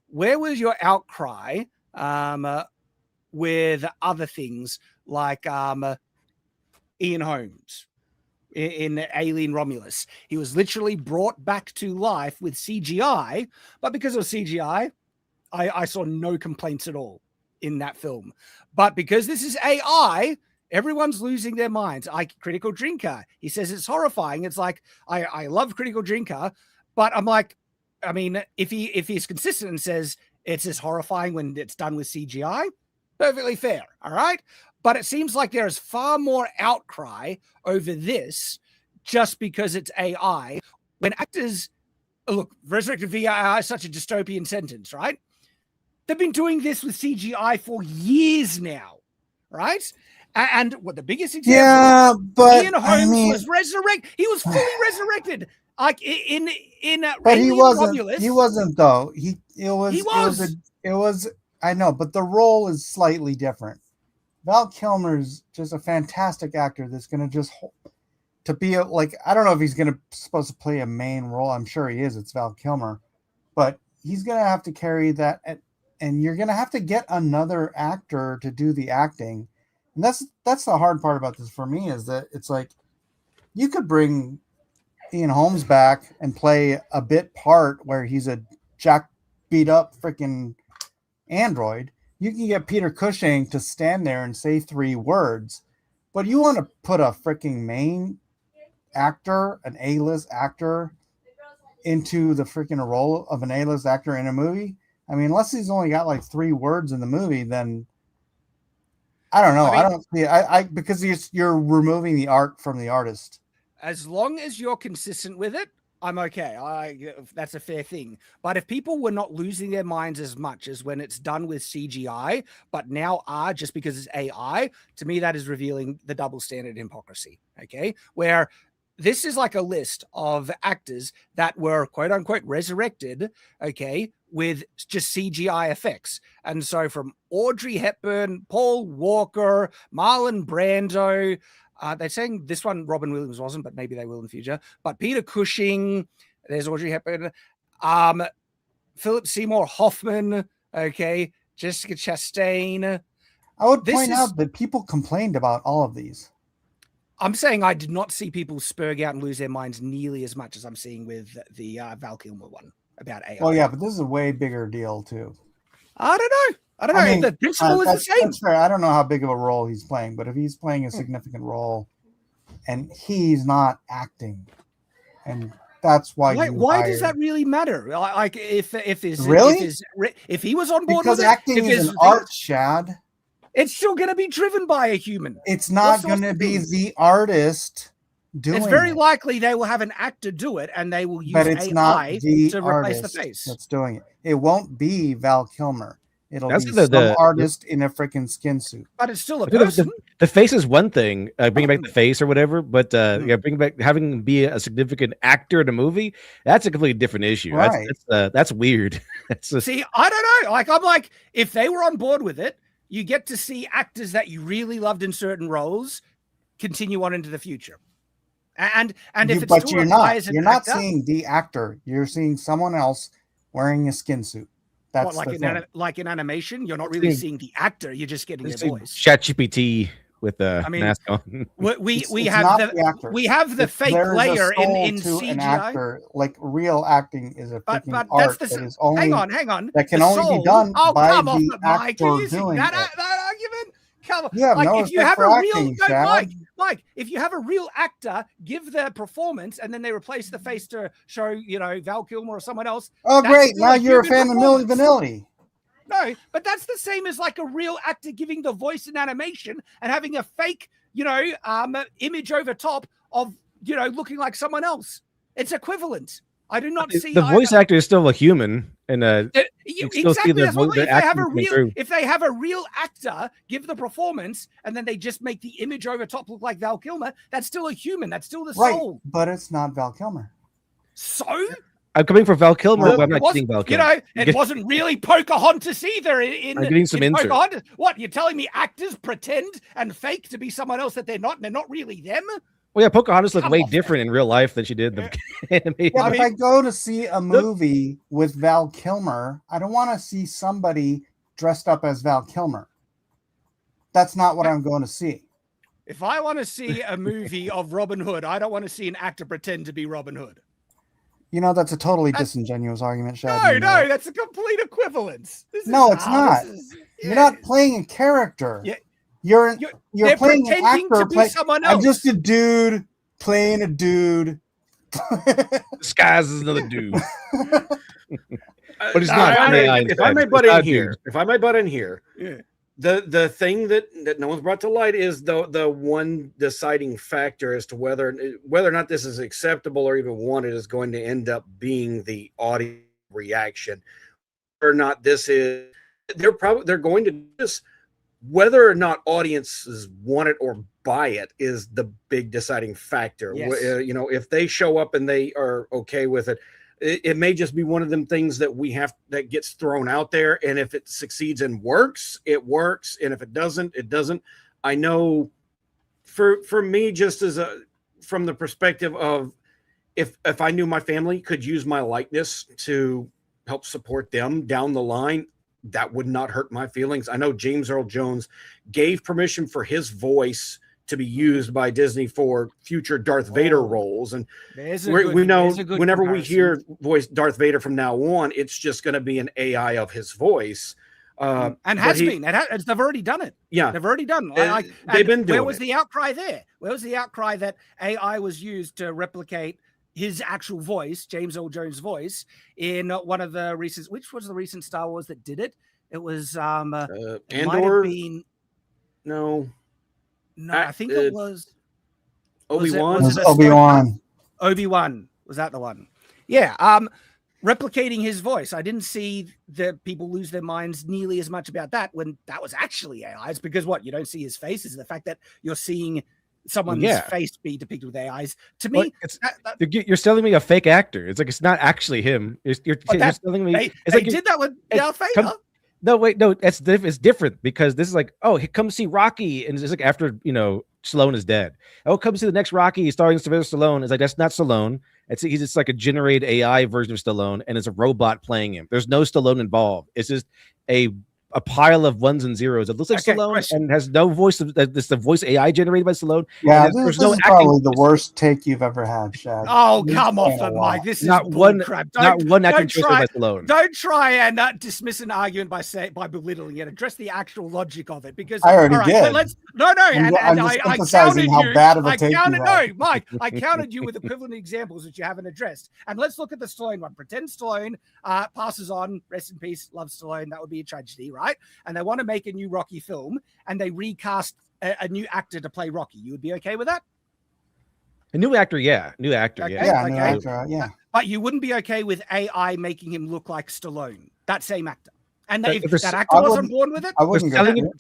where was your outcry with other things like Ian Holmes in Alien Romulus? He was literally brought back to life with CGI, but because of CGI, I saw no complaints at all in that film. But because this is AI, everyone's losing their minds. Critical Drinker, he says it's horrifying. It's like, I love Critical Drinker, but I'm like, I mean, if he's consistent and says it's as horrifying when it's done with CGI, perfectly fair, all right? But it seems like there is far more outcry over this just because it's AI. When actors, look, resurrected via AI is such a dystopian sentence, right? They've been doing this with CGI for years now, right? And what the biggest example, Ian Holmes was resurrected. He was fully resurrected. Like in but he wasn't. Romulus, he wasn't though. It was. I know, but the role is slightly different. Val Kilmer's just a fantastic actor. That's going to be I don't know if he's supposed to play a main role. I'm sure he is. It's Val Kilmer, but he's going to have to carry that, and you're going to have to get another actor to do the acting. And that's the hard part about this for me, is that it's like you could bring Ian Holmes back and play a bit part where he's a jack beat up freaking android. You can get Peter Cushing to stand there and say 3 words, but you want to put a freaking main actor, an A-list actor, into the freaking role of an A-list actor in a movie. I mean, unless he's only got like 3 words in the movie, then I don't know. I don't see it. Because you're removing the art from the artist. As long as you're consistent with it, I'm okay. That's a fair thing. But if people were not losing their minds as much as when it's done with CGI, but now are just because it's AI, to me, that is revealing the double standard hypocrisy. Okay. Where this is like a list of actors that were quote unquote resurrected, okay, with just CGI effects. And so from Audrey Hepburn, Paul Walker, Marlon Brando, they're saying this one Robin Williams wasn't, but maybe they will in the future. But Peter Cushing, there's Audrey Hepburn, Philip Seymour Hoffman, okay, Jessica Chastain. I would point out that people complained about all of these. I'm saying I did not see people spurg out and lose their minds nearly as much as I'm seeing with the Val Kilmer one about AI. Well, yeah, but this is a way bigger deal too. I don't know. I mean, the principle is the same. That's fair. I don't know how big of a role he's playing, but if he's playing a significant role and he's not acting, and that's why. Why does that really matter? Like, if he was on board because with acting is an art, Shad. It's still going to be driven by a human. It's not going to be the artist doing it. It's very likely they will have an actor do it, and they will use AI to replace the face. That's doing it. It won't be Val Kilmer. It'll be some artist in a freaking skin suit. But it's still a person. The face is one thing, bringing back the face or whatever, but bringing back having him be a significant actor in a movie, that's a completely different issue. Right. That's weird. See, I don't know. Like, I'm like, if they were on board with it, you get to see actors that you really loved in certain roles continue on into the future. And if it's you're not seeing the actor, you're seeing someone else wearing a skin suit. That's like in animation, you're not really seeing the actor, you're just getting their voice. ChatGPT with the mask on. We have the fake layer in CGI. An actor, like real acting is a freaking art that is only hang on. That can only be done by the actor doing that argument. Come on. Yeah, like, no, if you have a real acting, Mike, if you have a real actor give their performance and then they replace the face to show, Val Kilmer or someone else. Oh, great. Now you're a fan of Milli Vanilli. No, but that's the same as like a real actor giving the voice in animation and having a fake, image over top of, looking like someone else. It's equivalent. I do not see the voice actor is still a human, and exactly. That's what, if they have a real actor give the performance, and then they just make the image over top look like Val Kilmer, that's still a human. That's still the soul. But it's not Val Kilmer. So I'm coming for Val Kilmer, but I'm not getting Val Kilmer. It wasn't really Pocahontas either. I'm getting some insert. Pocahontas. What, you're telling me actors pretend and fake to be someone else that they're not, and they're not really them? Well, yeah, Pocahontas looked way different in real life than she did in the animated. Yeah, if I go to see a movie with Val Kilmer, I don't want to see somebody dressed up as Val Kilmer. That's not what I'm going to see. If I want to see a movie of Robin Hood, I don't want to see an actor pretend to be Robin Hood. That's a totally disingenuous argument, Shad. No, that's a complete equivalence. It's not. You're not playing a character. Yeah. You're playing an actor. I'm just a dude playing a dude. Disguised as another dude. But it's not. If I may butt in here, yeah. The thing that no one's brought to light is the one deciding factor as to whether or not this is acceptable or even wanted is going to end up being the audience reaction, or not. They're going to do this. Whether or not audiences want it or buy it is the big deciding factor. Yes. If they show up and they are okay with it, it may just be one of them things that gets thrown out there. And if it succeeds and works, it works. And if it doesn't, it doesn't. I know for me, just from the perspective of if I knew my family could use my likeness to help support them down the line, that would not hurt my feelings. I know James Earl Jones gave permission for his voice to be used by Disney for future Darth Vader roles. And we know whenever we hear voice Darth Vader from now on, it's just going to be an AI of his voice. And they've already done it. Yeah. They've already done it. They've been doing Where was the outcry there? Where was the outcry that AI was used to replicate his actual voice, James Earl Jones' voice, in one of the recent, which was the recent Star Wars that did it? It was Andor. No, I think it was Obi-Wan. Was Obi-Wan. Obi-Wan was that the one? Yeah. Replicating his voice. I didn't see the people lose their minds nearly as much about that when that was actually AI. It's because what? You don't see his face. Is the fact that you're seeing someone's face be depicted with AIs. To me, you're selling me a fake actor. It's like it's not actually him. You're telling me they did that with Darth Vader. No, wait, no, it's different because this is like, oh, come see Rocky, and it's like after Stallone is dead. Oh, come see the next Rocky starring Sylvester Stallone. It's like that's not Stallone. He's just like a generated AI version of Stallone, and it's a robot playing him. There's no Stallone involved. It's just a pile of ones and zeros. It looks like Stallone and has no voice. This the voice AI generated by Stallone. Yeah, this is probably the worst take you've ever had, Shad. Oh, come off the mic. This is not one crap. Not one acting choice by Stallone. Don't try and dismiss an argument by belittling it. Address the actual logic of it, because I already did. I'm just I emphasizing counted how bad of a take you had. No, Mike, I counted you with equivalent examples that you haven't addressed. And let's look at the Stallone one. Pretend Stallone passes on. Rest in peace. Love Stallone. That would be a tragedy, right? And they want to make a new Rocky film, and they recast a new actor to play Rocky. You would be okay with that? A new actor, yeah. New actor, okay. yeah. New actor, yeah. But you wouldn't be okay with AI making him look like Stallone, that same actor. And if that actor wasn't born with it, I wouldn't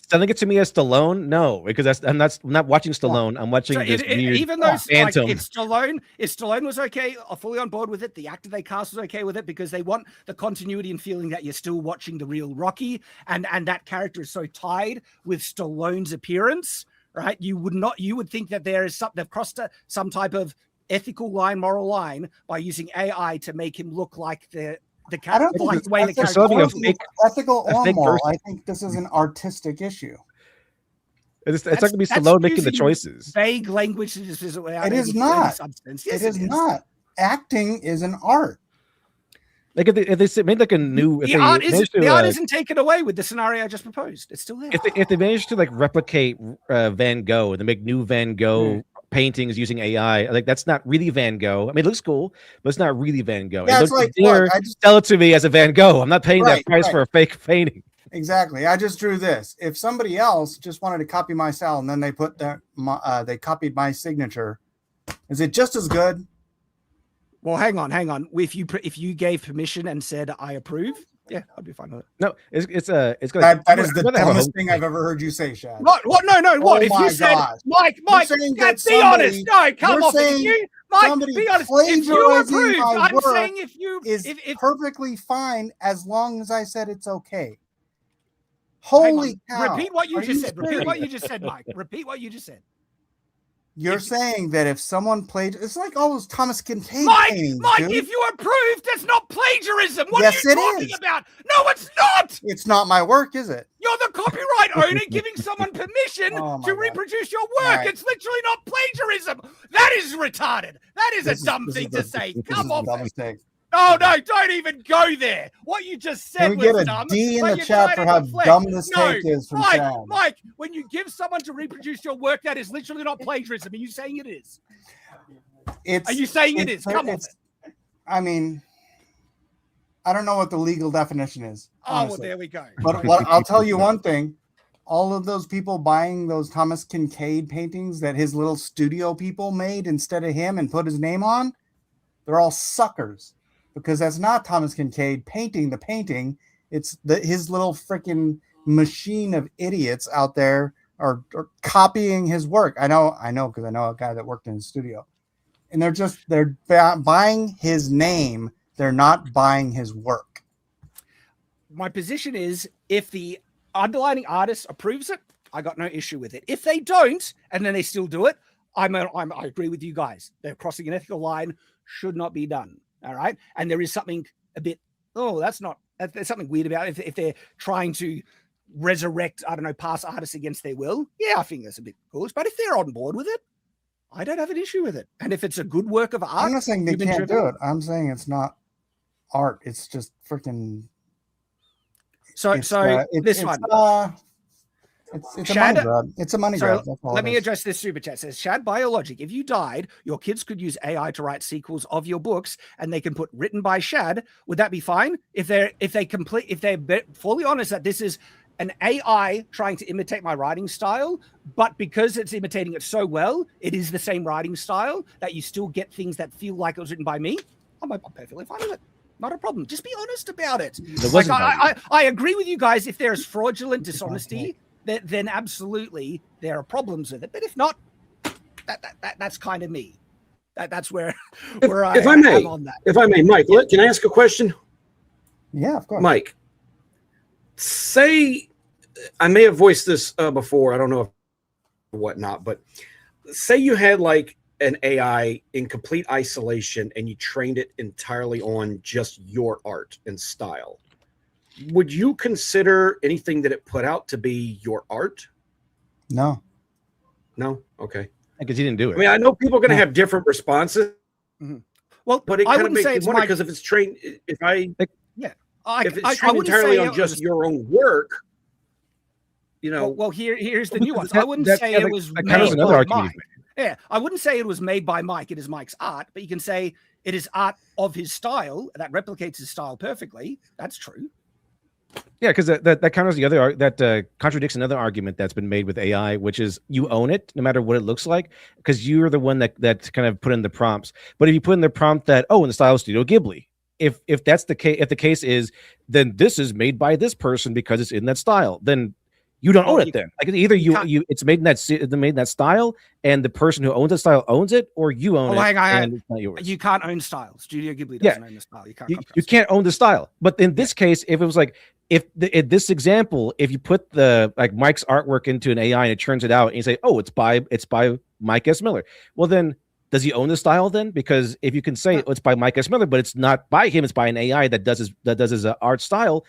selling it to me as Stallone, no, because I'm not watching Stallone. I'm watching this weird even though phantom. Like, if Stallone was okay, fully on board with it, the actor they cast was okay with it, because they want the continuity and feeling that you're still watching the real Rocky, and that character is so tied with Stallone's appearance, right? You would think that there is they've crossed some type of ethical line, moral line by using AI to make him look like the I don't think the way the character ethical or moral. I think this is an artistic issue. It's not going to be Stallone making the choices. Vague language. It is not. Substance. Yes, it is not. Acting is an art. Like if they made like a new, the art isn't taken away with the scenario I just proposed. It's still there. If they manage to like replicate Van Gogh and they make new Van Gogh paintings using AI, like that's not really Van Gogh. I mean, it looks cool, but it's not really Van Gogh. Yeah, it's like, sell it to me as a Van Gogh. I'm not paying that price for a fake painting. Exactly. I just drew this. If somebody else just wanted to copy my style and then they put they copied my signature, is it just as good? Well, hang on. If you gave permission and said I approve, yeah, I'd be fine with it. No, it's that is the dumbest thing I've ever heard you say, Shad. What? No. What? If you said, Mike, be honest. No, come off it. Mike, be honest. If you approve, I'm saying if perfectly fine as long as I said it's okay. Holy cow! Repeat what you just said. Repeat what you just said, Mike. Repeat what you just said. You're saying that if someone played, it's like all those Thomas Kincaid paintings, Mike, dude. if you approve, that's not plagiarism. What are you talking about? No, it's not. It's not my work, is it? You're the copyright owner giving someone permission to reproduce your work. Right. It's literally not plagiarism. That is retarded. That is a dumb thing to say. Come on. Oh, no, don't even go there. What you just said was dumb. Can we get a D in the chat for how dumb this take is from Shad? Mike, when you give someone to reproduce your work, that is literally not plagiarism. Are you saying it is? Are you saying it is? Come on. I mean, I don't know what the legal definition is. Honestly. Oh, well, there we go. But I'll tell you one thing. All of those people buying those Thomas Kincaid paintings that his little studio people made instead of him and put his name on, they're all suckers. Because that's not Thomas Kincaid painting the painting. It's his little freaking machine of idiots out there are copying his work. I know, because I know a guy that worked in his studio. And they're buying his name. They're not buying his work. My position is, if the underlining artist approves it, I got no issue with it. If they don't, and then they still do it, I agree with you guys. They're crossing an ethical line, should not be done. All right. And there is something a bit, there's something weird about it. If they're trying to resurrect, past artists against their will. Yeah, I think that's a bit foolish. But if they're on board with it, I don't have an issue with it. And if it's a good work of art. I'm not saying they can't do it. I'm saying it's not art. It's just freaking. This one. It's Shad, a money grab. It's a money grab. Let me address this super chat. It says, Shad, by your logic, if you died, your kids could use AI to write sequels of your books, and they can put written by Shad. Would that be fine? If they're fully honest that this is an AI trying to imitate my writing style, but because it's imitating it so well, it is the same writing style that you still get things that feel like it was written by me. I'm perfectly fine with it. Not a problem. Just be honest about it. Like, I agree with you guys. If there's fraudulent dishonesty, then absolutely there are problems with it. But if not, that's kind of me. That's where I am on that. If I may, Mike, can I ask a question? Yeah, of course. Mike, say, I may have voiced this before. I don't know if whatnot, but say you had like an AI in complete isolation and you trained it entirely on just your art and style. Would you consider anything that it put out to be your art? No. Okay. Because he didn't do it. I mean, I know people are going to have different responses. Mm-hmm. Well, but it kind of makes me wonder, because if it's trained, if it's trained entirely on just your own work, you know. Well, here's the nuance. I wouldn't say it was made by Mike. Yeah, I wouldn't say it was made by Mike. It is Mike's art, but you can say it is art of his style that replicates his style perfectly. That's true. Yeah, because that counters the other contradicts another argument that's been made with AI, which is you own it no matter what it looks like, because you're the one that kind of put in the prompts. But if you put in the prompt that in the style of Studio Ghibli, if that's the case, if the case is then this is made by this person because it's in that style, then you don't own it. Then like either you it's made in that style and the person who owns that style owns it, or you own it. Hang on. And it's not yours. You can't own style. Studio Ghibli doesn't own the style. You can't own the style. But in this case, if it was like in this example, if you put the Mike's artwork into an AI and it turns it out and you say, oh, it's by Mike S. Miller, well then does he own the style then? Because if you can say it's by Mike S. Miller, but it's not by him, it's by an AI that does his art style,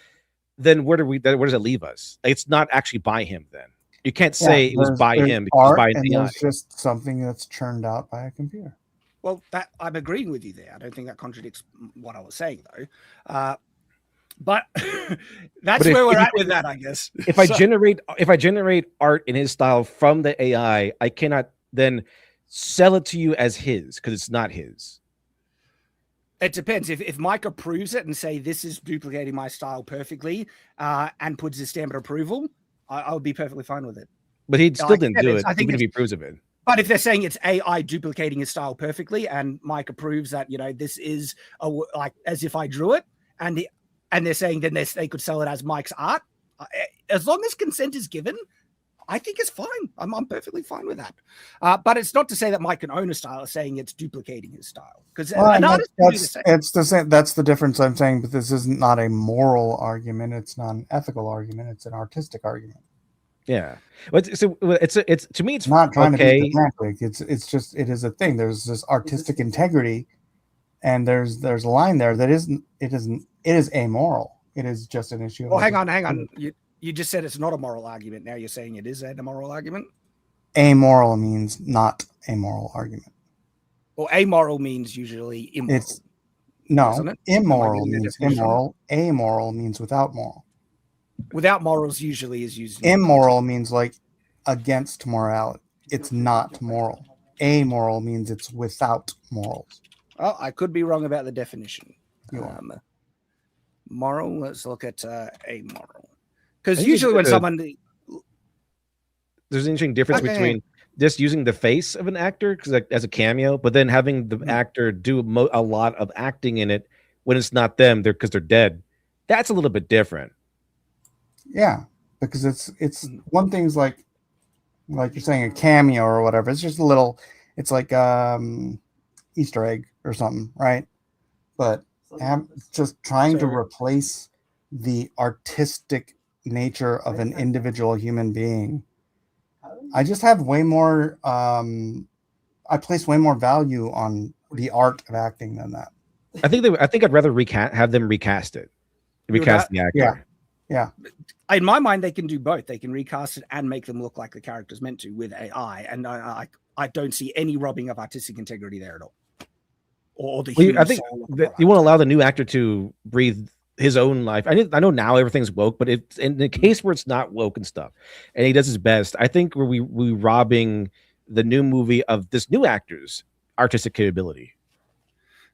then where does it leave us? It's not actually by him then. You can't say it was by him because it's by an AI. It's just something that's churned out by a computer. Well, I'm agreeing with you there. I don't think that contradicts what I was saying though. But that's where we're at with that, I guess. If I generate art in his style from the AI, I cannot then sell it to you as his because it's not his. It depends. If Mike approves it and say this is duplicating my style perfectly, and puts his stamp of approval, I would be perfectly fine with it. But he still didn't do it, even if he approves of it. But if they're saying it's AI duplicating his style perfectly, and Mike approves that, this is like as if I drew it, and they're saying then they could sell it as Mike's art, as long as consent is given, I think it's fine. I'm perfectly fine with that. But it's not to say that Mike can own a style, saying it's duplicating his style. Because an artist can do the same. It's the same. That's the difference I'm saying. But this is not a moral argument. It's not an ethical argument. It's an artistic argument. Yeah. It's to me, it's not trying to be didactic. It's just it is a thing. There's this artistic integrity, and there's a line there that it is amoral. It is just an issue. Well, hang on. You just said it's not a moral argument. Now you're saying it is a moral argument? Amoral means not a moral argument. Well, amoral means usually immoral. Immoral means immoral. Amoral means without moral. Without morals usually is used. Immoral means like against morality. It's not moral. Amoral means it's without morals. Oh, I could be wrong about the definition. Moral, let's look at amoral. Because usually when someone... There's an interesting difference between just using the face of an actor as a cameo, but then having the actor do a lot of acting in it when it's not them, because they're dead. That's a little bit different. Yeah, because it's one thing's like you're saying a cameo or whatever. It's just a little... It's like Easter egg or something, right? But just trying to replace the artistic nature of an individual human being, I just have way more I place way more value on the art of acting than that. I think I'd rather have them recast the actor. Yeah. In my mind, they can do both. They can recast it and make them look like the character's meant to with AI, and I don't see any robbing of artistic integrity there at all. Or the I think that you want to allow the new actor to breathe his own life. I know now everything's woke, but it's in the case where it's not woke and stuff, and he does his best. I think we robbing the new movie of this new actor's artistic capability.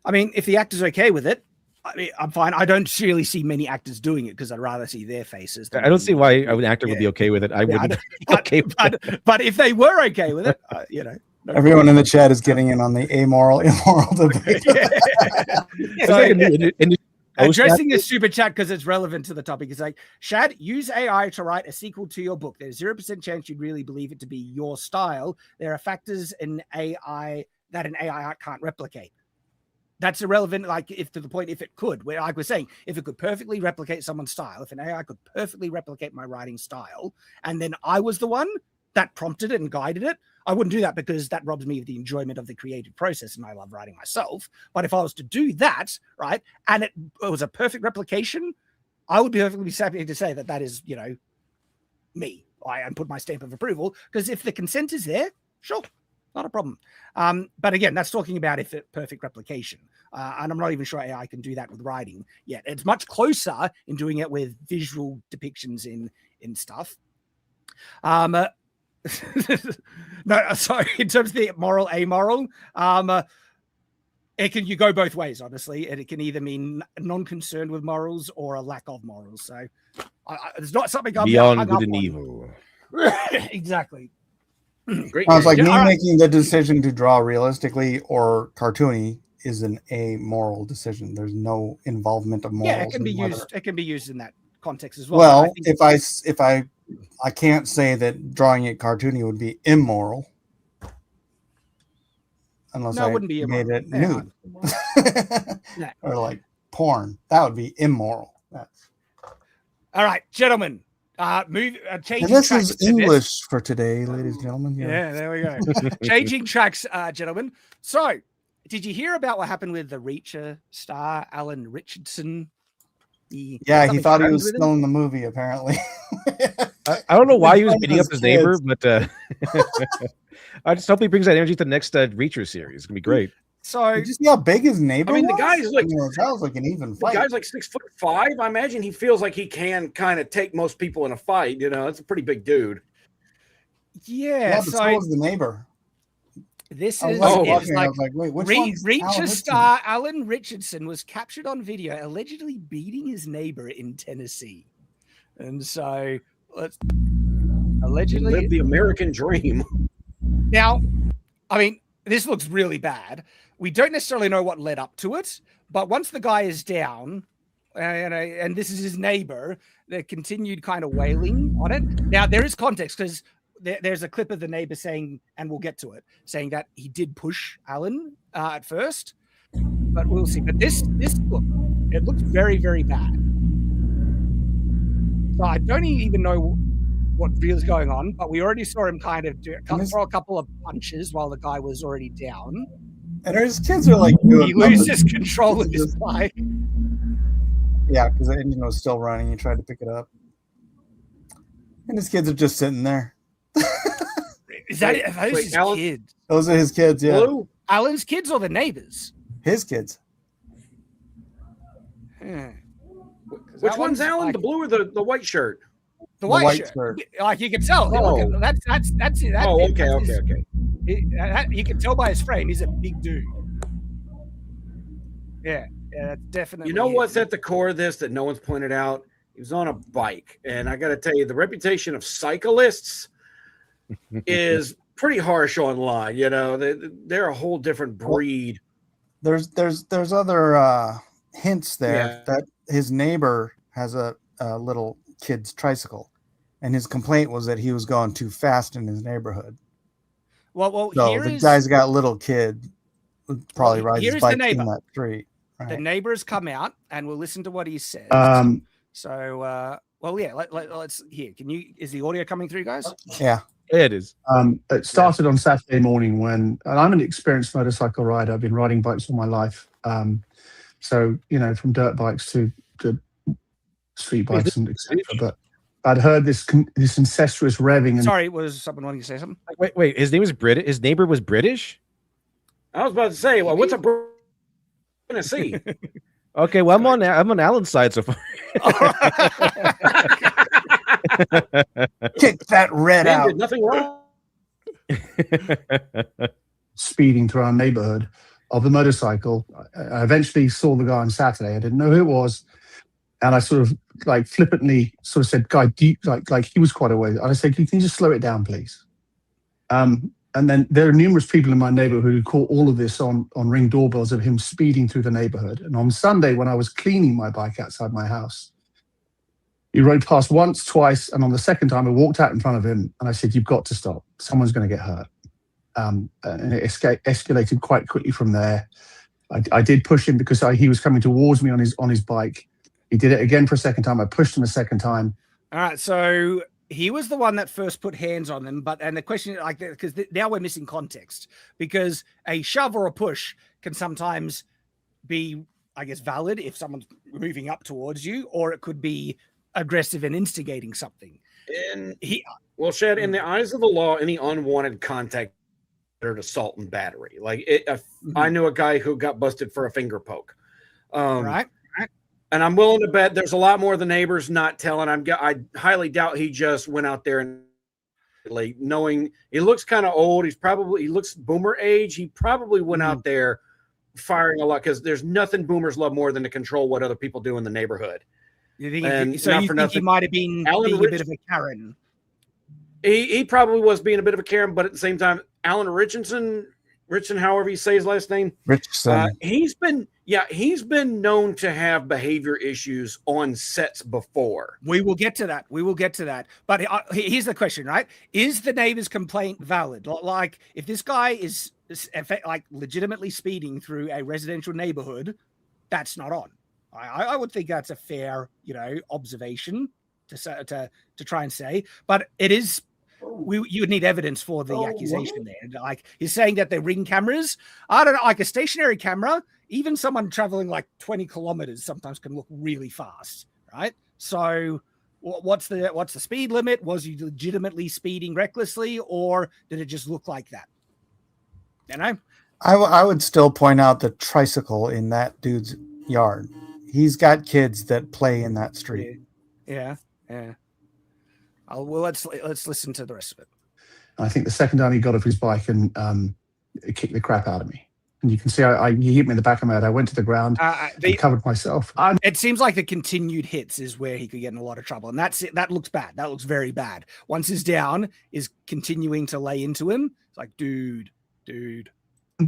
I mean, if the actor's okay with it, I mean, I'm fine. I don't really see many actors doing it because I'd rather see their faces. I don't see why an actor would be okay with it. I wouldn't. But if they were okay with it, Everyone in the chat is getting in on the amoral, immoral debate. Addressing the super chat because it's relevant to the topic is like, Shad, use AI to write a sequel to your book. There's 0% chance you'd really believe it to be your style. There are factors in AI that an AI can't replicate. That's irrelevant, like if to the point if it could, where like we're saying, if it could perfectly replicate someone's style, if an AI could perfectly replicate my writing style, and then I was the one that prompted it and guided it, I wouldn't do that because that robs me of the enjoyment of the creative process, and I love writing myself. But if I was to do that, right, and it was a perfect replication, I would be perfectly happy to say that that is, you know, me. And put my stamp of approval, because if the consent is there, sure, not a problem. But again, that's talking about if it perfect replication. And I'm not even sure AI can do that with writing yet. It's much closer in doing it with visual depictions in stuff. No, sorry, in terms of the moral, amoral, you go both ways, honestly. And it can either mean non-concerned with morals or a lack of morals. So it's not something I'm beyond good and evil. Exactly. Great. Sounds like me making the decision to draw realistically or cartoony is an amoral decision. There's no involvement of morals. Yeah, it can be used. It can be used in that context as well. Well, if I can't say that drawing it cartoony would be immoral, unless I wouldn't be made it nude or like porn. That would be immoral. All right, gentlemen. Changing this tracks is English for today, ladies and gentlemen. Yeah, there we go. Changing tracks, gentlemen. So, did you hear about what happened with the Reacher star, Alan Ritchson? He thought he was still in the movie, apparently. I don't know why he was beating up his neighbor, but I just hope he brings that energy to the next Reacher series. It's going to be great. So, did you see how big his neighbor was? The guy's like, that was like an even fight. The guy's like 6'5". I imagine he feels like he can kind of take most people in a fight. You know, it's a pretty big dude. Yeah, so was the neighbor. This is like, wait, Reacher star Alan Richardson was captured on video allegedly beating his neighbor in Tennessee, and so allegedly live the American dream. Now, I mean, this looks really bad. We don't necessarily know what led up to it, but once the guy is down, and this is his neighbor, they continued kind of wailing on it. Now, there is context because there's a clip of the neighbor saying, and we'll get to it, saying that he did push Alan at first, but we'll see. But this look, it looks very, very bad. So I don't even know what really is going on, but we already saw him kind of throw a couple of punches while the guy was already down. And his kids are like he loses control of his bike. Yeah, because the engine was still running. He tried to pick it up, and his kids are just sitting there. Is that it? Those his kids? Those are his kids. Yeah, Blue? Alan's kids or the neighbors? His kids. Which one's Alan? Like, the blue or the white shirt? The white shirt. Like you can tell. Oh. Look, that's it. Okay. You can tell by his frame. He's a big dude. Yeah, that's definitely. You know what's at the core of this that no one's pointed out? He was on a bike, and I got to tell you, the reputation of cyclists is pretty harsh online. You know, they're a whole different breed. There's other hints there that his neighbor has a little kid's tricycle, and his complaint was that he was going too fast in his neighborhood. Well, so the guy's got a little kid, probably rides his bike in that street. Right? The neighbors come out, and we'll listen to what he says. Let's hear. Is the audio coming through, guys? Yeah, it is. It started on Saturday morning and I'm an experienced motorcycle rider. I've been riding bikes all my life. So, you know, from dirt bikes to street bikes and etc. But I'd heard this incestuous revving. And sorry, was someone wanting to say something? Wait. His name was British. His neighbor was British. I was about to say, well, what's a Tennessee? Okay, well, I'm on Alan's side so far. Kick that red out. Did nothing wrong. Speeding through our neighborhood of the motorcycle. I eventually saw the guy on Saturday. I didn't know who it was. And I sort of like flippantly sort of said, "Guy, like he was quite away." And I said, "Can you just slow it down, please?" And then there are numerous people in my neighborhood who caught all of this on Ring doorbells of him speeding through the neighborhood. And on Sunday, when I was cleaning my bike outside my house, he rode past once, twice, and on the second time, I walked out in front of him and I said, "You've got to stop. Someone's going to get hurt." And it escalated quite quickly from there. I did push him because he was coming towards me on his bike. He did it again for a second time. I pushed him a second time. All right, so he was the one that first put hands on them, and the question, like, because now we're missing context, because a shove or a push can sometimes be, I guess, valid if someone's moving up towards you, or it could be aggressive and instigating something. And well, Shad, in the eyes of the law, any unwanted contact or assault and battery. Like I knew a guy who got busted for a finger poke. Right. And I'm willing to bet there's a lot more the neighbors not telling. I highly doubt he just went out there and, like, knowing he looks kind of old. He looks boomer age. He probably went out there firing a lot, because there's nothing boomers love more than to control what other people do in the neighborhood. You think he might have been being a bit of a Karen? He probably was being a bit of a Karen, but at the same time, Alan Ritchson, however you say his last name, Ritchson. He's been known to have behavior issues on sets before. We will get to that. But here's the question, right? Is the neighbor's complaint valid? Like, if this guy is like legitimately speeding through a residential neighborhood, that's not on. I would think that's a fair, observation to try and say. But it is. You would need evidence for the accusation there. Like, he's saying that they're Ring cameras. I don't know, like a stationary camera, even someone traveling like 20 kilometers sometimes can look really fast, right? So what's the speed limit? Was he legitimately speeding recklessly, or did it just look like that? I would still point out the tricycle in that dude's yard. He's got kids that play in that street. Yeah. Well, let's listen to the rest of it. I think the second time he got off his bike and it kicked the crap out of me. And you can see he hit me in the back of my head. I went to the ground and covered myself. It seems like the continued hits is where he could get in a lot of trouble. And that's it. That looks bad. That looks very bad. Once he's down, is continuing to lay into him. It's like, dude.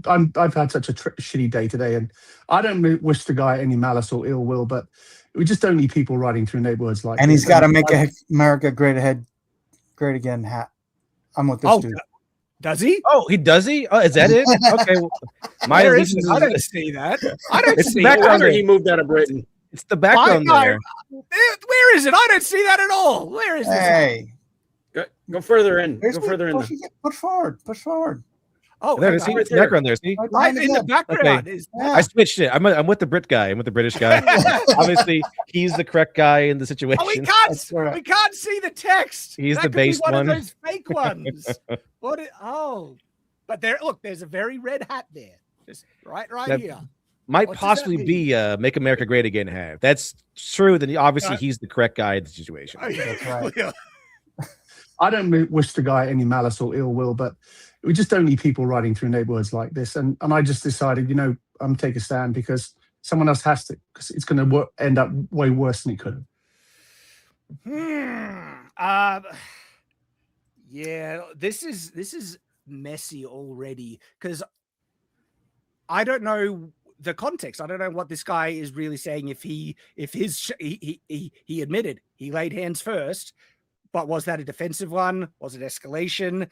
I've had such a shitty day today, and I don't wish the guy any malice or ill will, but we just don't need people riding through neighborhoods like. And he's got to make America great again hat. I'm with this dude. Does he? Oh, he does he? Oh, is that it? Okay. Well, I don't see that. I don't see it. He moved out of Britain. It's the background there. Where is it? I don't see that at all. Where is this? Hey, go further in. Go further in. Push forward. Oh, there, see the background there. See, right in the background. Okay. I switched it. I'm with the Brit guy. I'm with the British guy. Obviously, he's the correct guy in the situation. Oh, we can't see the text. He's that the base one. Of those fake ones. But there's a very red hat there, just right that here. Might possibly be "Make America Great Again" hat. That's true. Then obviously he's the correct guy in the situation. That's right. I don't wish the guy any malice or ill will, but we just don't need people riding through neighborhoods like this. And I just decided, I'm take a stand because someone else has to, because it's going to end up way worse than it could have. Yeah, this is messy already, because I don't know the context. I don't know what this guy is really saying. If he admitted he laid hands first, but was that a defensive one? Was it escalation?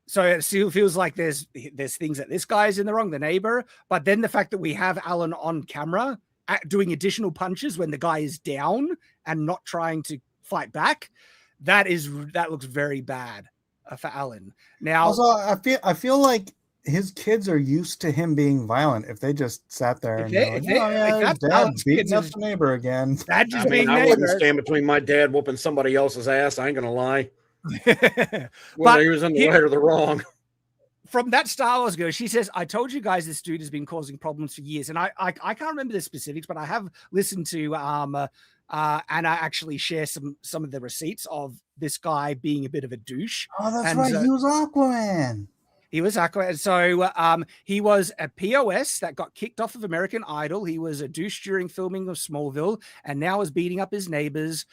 So it still feels like there's things that this guy is in the wrong, the neighbor. But then the fact that we have Alan on camera doing additional punches when the guy is down and not trying to fight back, that looks very bad for Alan. Now, also, I feel like his kids are used to him being violent. If they just sat there and dad beating up the neighbor again. I wouldn't stand between my dad whooping somebody else's ass. I ain't gonna lie. Whether he was in the right or the wrong. From that Star Wars girl, she says, "I told you guys this dude has been causing problems for years." And I can't remember the specifics, but I have listened to and I actually share some of the receipts of this guy being a bit of a douche. Oh, that's right. He was Aquaman. He was Aquaman. So he was a POS that got kicked off of American Idol. He was a douche during filming of Smallville, and now is beating up his neighbors.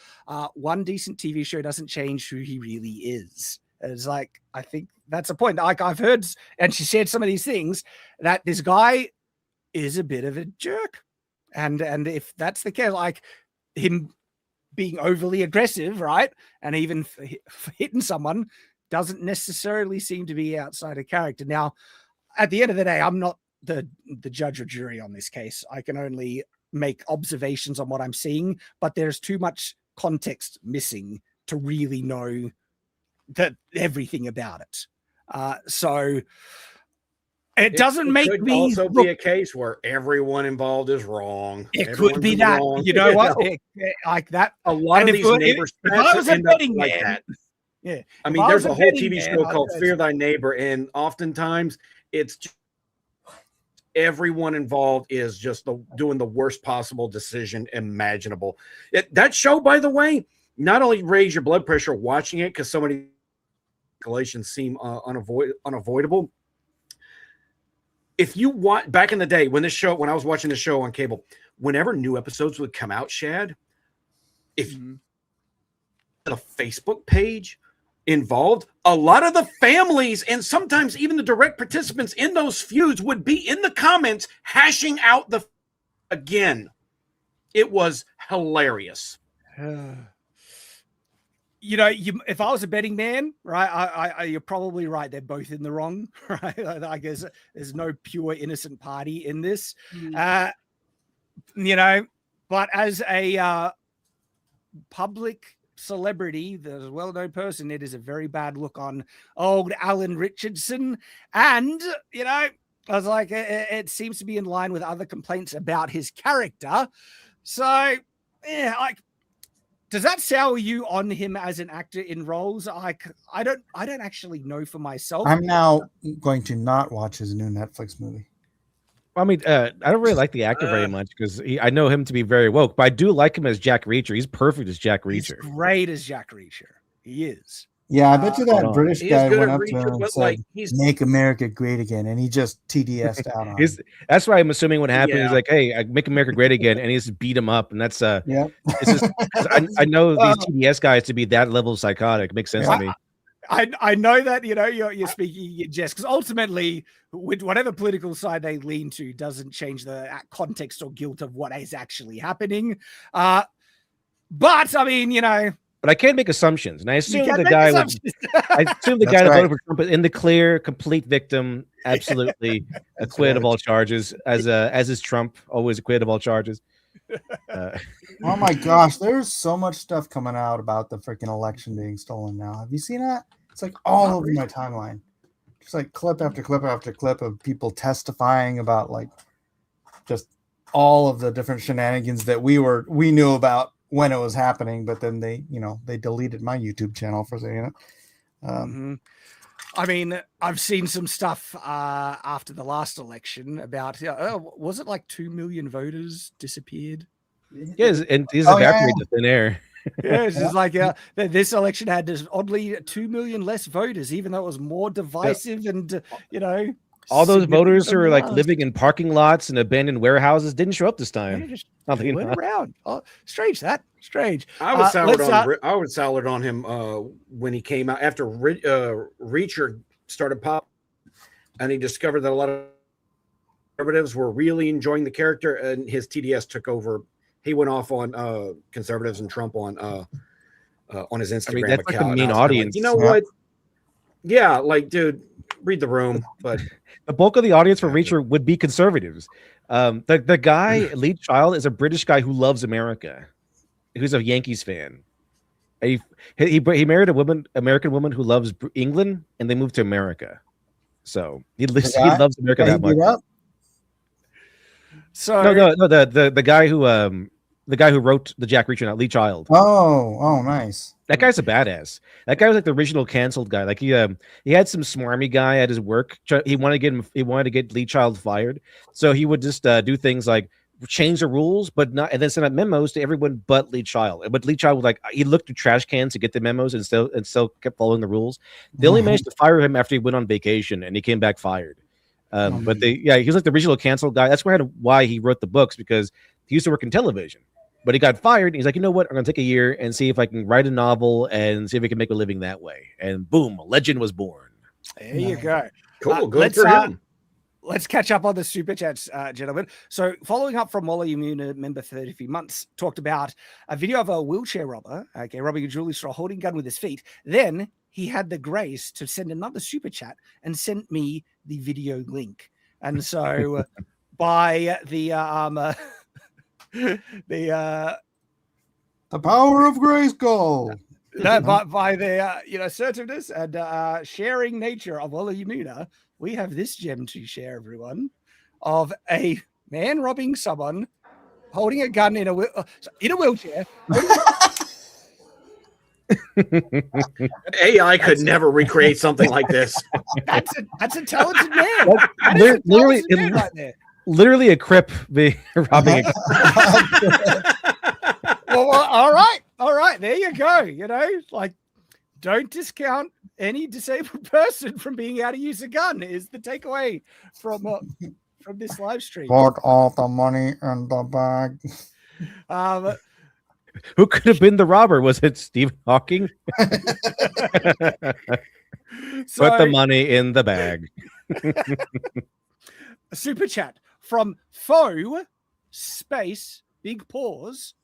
One decent TV show doesn't change who he really is. It's like, I think that's a point. Like I've heard, and she said some of these things, that this guy is a bit of a jerk. And if that's the case, like him being overly aggressive, right? And even hitting someone doesn't necessarily seem to be outside of character. Now, at the end of the day, I'm not the judge or jury on this case. I can only make observations on what I'm seeing, but there's too much context missing to really know that everything about it. So it doesn't make could me also be a case where everyone involved is wrong. It could be that. Wrong. You know what? Like that. A lot And of if these it- neighbors if I was a end up betting like man, that. Yeah. I If mean, I there's was a a whole betting TV man, show I'd called go- Fear Thy Neighbor, and oftentimes it's just everyone involved is just doing the worst possible decision imaginable. That show, by the way, not only raise your blood pressure watching it because so many escalations seem unavoidable. If you want, back in the day when I was watching the show on cable, whenever new episodes would come out, Shad, if the Facebook page involved, a lot of the families and sometimes even the direct participants in those feuds would be in the comments hashing out again. It was hilarious. You know, if I was a betting man, right, you're probably right. They're both in the wrong, right? I guess there's no pure innocent party in this. You know, but as a public celebrity, the well-known person, it is a very bad look on old Alan Ritchson. And, you know, I was like, it seems to be in line with other complaints about his character. So, yeah, like, does that sour you on him as an actor in roles? I don't actually know for myself. I'm now going to not watch his new Netflix movie. I mean, I don't really like the actor very much because I know him to be very woke, but I do like him as Jack Reacher. He's perfect as Jack Reacher. He's great as Jack Reacher. He is. Yeah, I bet you that British guy went up to him and said, like, "Make America great again," and he just TDS'd out on him. That's why I'm assuming what happened. He's like, "Hey, I make America great again," and he just beat him up, and that's yeah. It's just I know these TDS guys to be that level of psychotic. It makes sense to me. I know that, you know, you're speaking in jest, because ultimately, with whatever political side they lean to, doesn't change the context or guilt of what is actually happening. But I mean, you know. But I can't make assumptions, and I assume the guy that voted for Trump is in the clear, complete victim, absolutely acquitted of all charges, as is Trump, always acquitted of all charges. Oh my gosh, there's so much stuff coming out about the freaking election being stolen now. Have you seen that? It's like all over my timeline. Just like clip after clip after clip of people testifying about like just all of the different shenanigans that we knew about when it was happening, but then they deleted my YouTube channel for saying it. I mean, I've seen some stuff after the last election about, was it like 2 million voters disappeared? Yes, and he's evaporated to thin air. Yeah, it's just like this election had this oddly 2 million less voters, even though it was more divisive and, you know. All those voters who are like living in parking lots and abandoned warehouses didn't show up this time. They just went around. Oh, strange. I was soured on him when he came out after Reacher started pop, and he discovered that a lot of conservatives were really enjoying the character, and his TDS took over. He went off on conservatives and Trump on his Instagram I mean, that's account. Like a mean audience. Like, you know what? Yeah, like, dude, read the room. But the bulk of the audience for Reacher would be conservatives. The guy, lead child, is a British guy who loves America, who's a Yankees fan. He married American woman who loves England, and they moved to America. So he loves America that much. So no, the guy who wrote the Jack Reacher, not Lee Child. Oh, nice. That guy's a badass. That guy was like the original canceled guy. Like he had some smarmy guy at his work. He wanted to get Lee Child fired, so he would just do things like change the rules, but not, and then send out memos to everyone but Lee Child. But Lee Child would he looked through trash cans to get the memos and still kept following the rules. They only managed to fire him after he went on vacation and he came back fired. But he was like the original canceled guy. That's why he wrote the books, because he used to work in television. but he got fired. He's like, you know what? I'm gonna take a year and see if I can write a novel and see if I can make a living that way. And boom, a legend was born. There you go. Cool. Good for him. Let's catch up on the super chats, gentlemen. So following up from Walla Yamuna, member 33 months, talked about a video of a wheelchair robber, robbing a jewelry store, holding a gun with his feet. Then he had the grace to send another super chat and sent me the video link. And so by the power of Grayskull. No, but by the assertiveness and sharing nature of Walla Yamuna, we have this gem to share, everyone, of a man robbing someone, holding a gun in a wheelchair. AI could never recreate something like this. That's a talented man. Literally a crip robbing a well, all right. There you go. Don't discount any disabled person from being able to use a gun is the takeaway from this live stream. Put all the money in the bag. Who could have been the robber? Was it Stephen Hawking? Put the money in the bag. A super chat from Foe Space Big Paws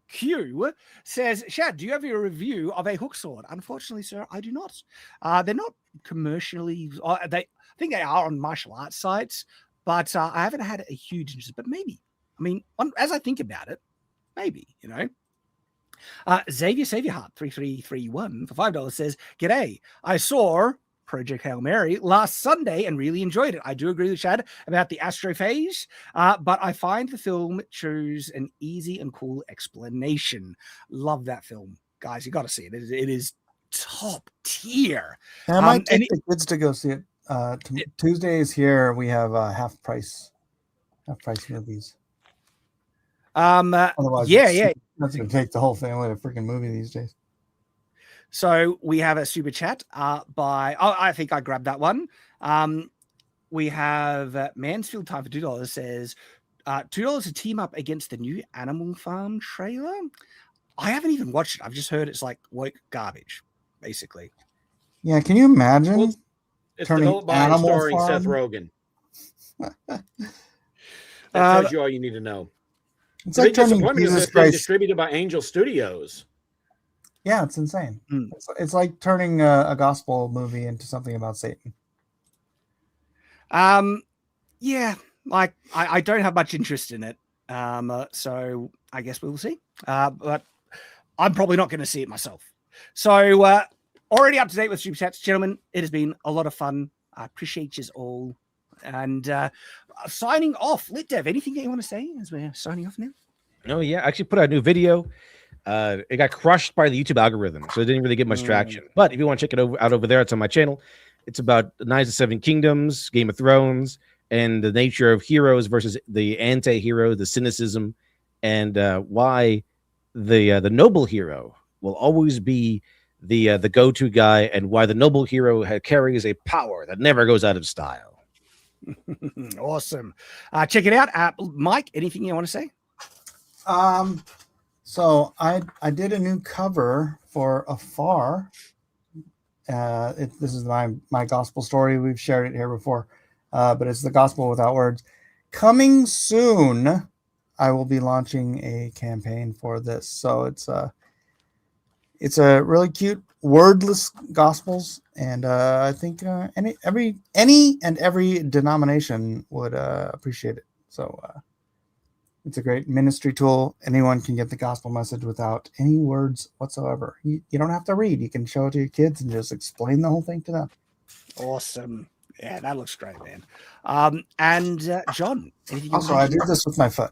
Q says, Shad, do you have a review of a hook sword? Unfortunately, sir, I do not. They're not commercially. I think they are on martial arts sites, but I haven't had a huge interest. But maybe. I mean, as I think about it, maybe, Xavier Saviorheart 3331 for $5 says, G'day. I saw Project Hail Mary last Sunday and really enjoyed it. I do agree with Shad about the astrophage, but I find the film chose an easy and cool explanation. Love that film, guys. You got to see it. It is top tier. I might take the kids to go see it. Tuesdays here we have half price movies. Otherwise, yeah. That's gonna take the whole family to a freaking movie these days. So we have a super chat I think I grabbed that one. We have Mansfield Time for $2 says $2 to team up against the new Animal Farm trailer. I haven't even watched it. I've just heard it's like woke garbage, basically. Yeah, can you imagine? Well, it's developed by and starring Seth Rogen. That tells you all you need to know. It's like turning Jesus Christ distributed by Angel Studios. Yeah, it's insane. It's like turning a gospel movie into something about Satan. Yeah, like I don't have much interest in it. So I guess we'll see. But I'm probably not going to see it myself. So already up to date with super chats, gentlemen. It has been a lot of fun. I appreciate you all. And signing off, LitDev, anything that you want to say as we're signing off now? Oh, yeah. I actually put out a new video. It got crushed by the YouTube algorithm, so it didn't really get much traction. But if you want to check it out over there, it's on my channel. It's about Knights of Seven Kingdoms, Game of Thrones, and the nature of heroes versus the anti-hero, the cynicism, and why the noble hero will always be the go-to guy, and why the noble hero carries a power that never goes out of style. Awesome. Check it out. Mike, anything you want to say? So I did a new cover for Afar. This is my gospel story. We've shared it here before, but it's the gospel without words. Coming soon, I will be launching a campaign for this. So it's a really cute wordless gospels, and I think any and every denomination would appreciate it. So it's a great ministry tool. Anyone can get the gospel message without any words whatsoever. You don't have to read. You can show it to your kids and just explain the whole thing to them. Awesome. Yeah, that looks great, man. And John, also, I do this with my foot.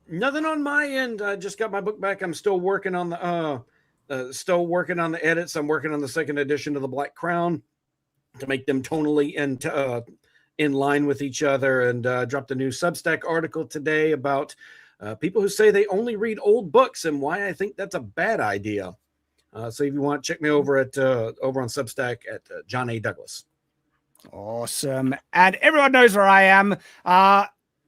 Nothing on my end. I just got my book back. I'm still working on the edits. I'm working on the second edition of the Black Crown to make them tonally and in line with each other. And dropped a new Substack article today about people who say they only read old books and why I think that's a bad idea. So if you want, check me over on Substack at John A. Douglas. Awesome. And everyone knows where I am.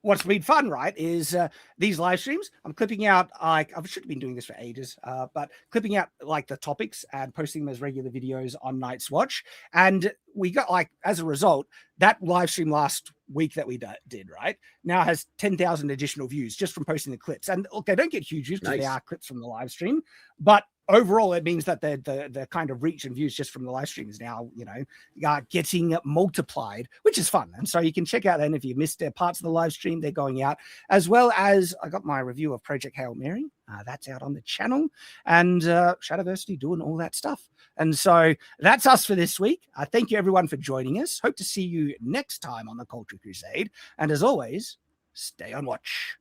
What's been fun, right, is these live streams. I'm clipping out, like, I should have been doing this for ages, but clipping out like the topics and posting them as regular videos on Night's Watch. And we got, like, as a result, that live stream last week that we did, right, now has 10,000 additional views just from posting the clips. And look, they don't get huge views because they are clips from the live stream, but overall, it means that the kind of reach and views just from the live stream is now, getting multiplied, which is fun. And so you can check out then if you missed parts of the live stream, they're going out, as well as I got my review of Project Hail Mary. That's out on the channel, and Shadiversity doing all that stuff. And so that's us for this week. Thank you everyone for joining us. Hope to see you next time on the Culture Crusade. And as always, stay on watch.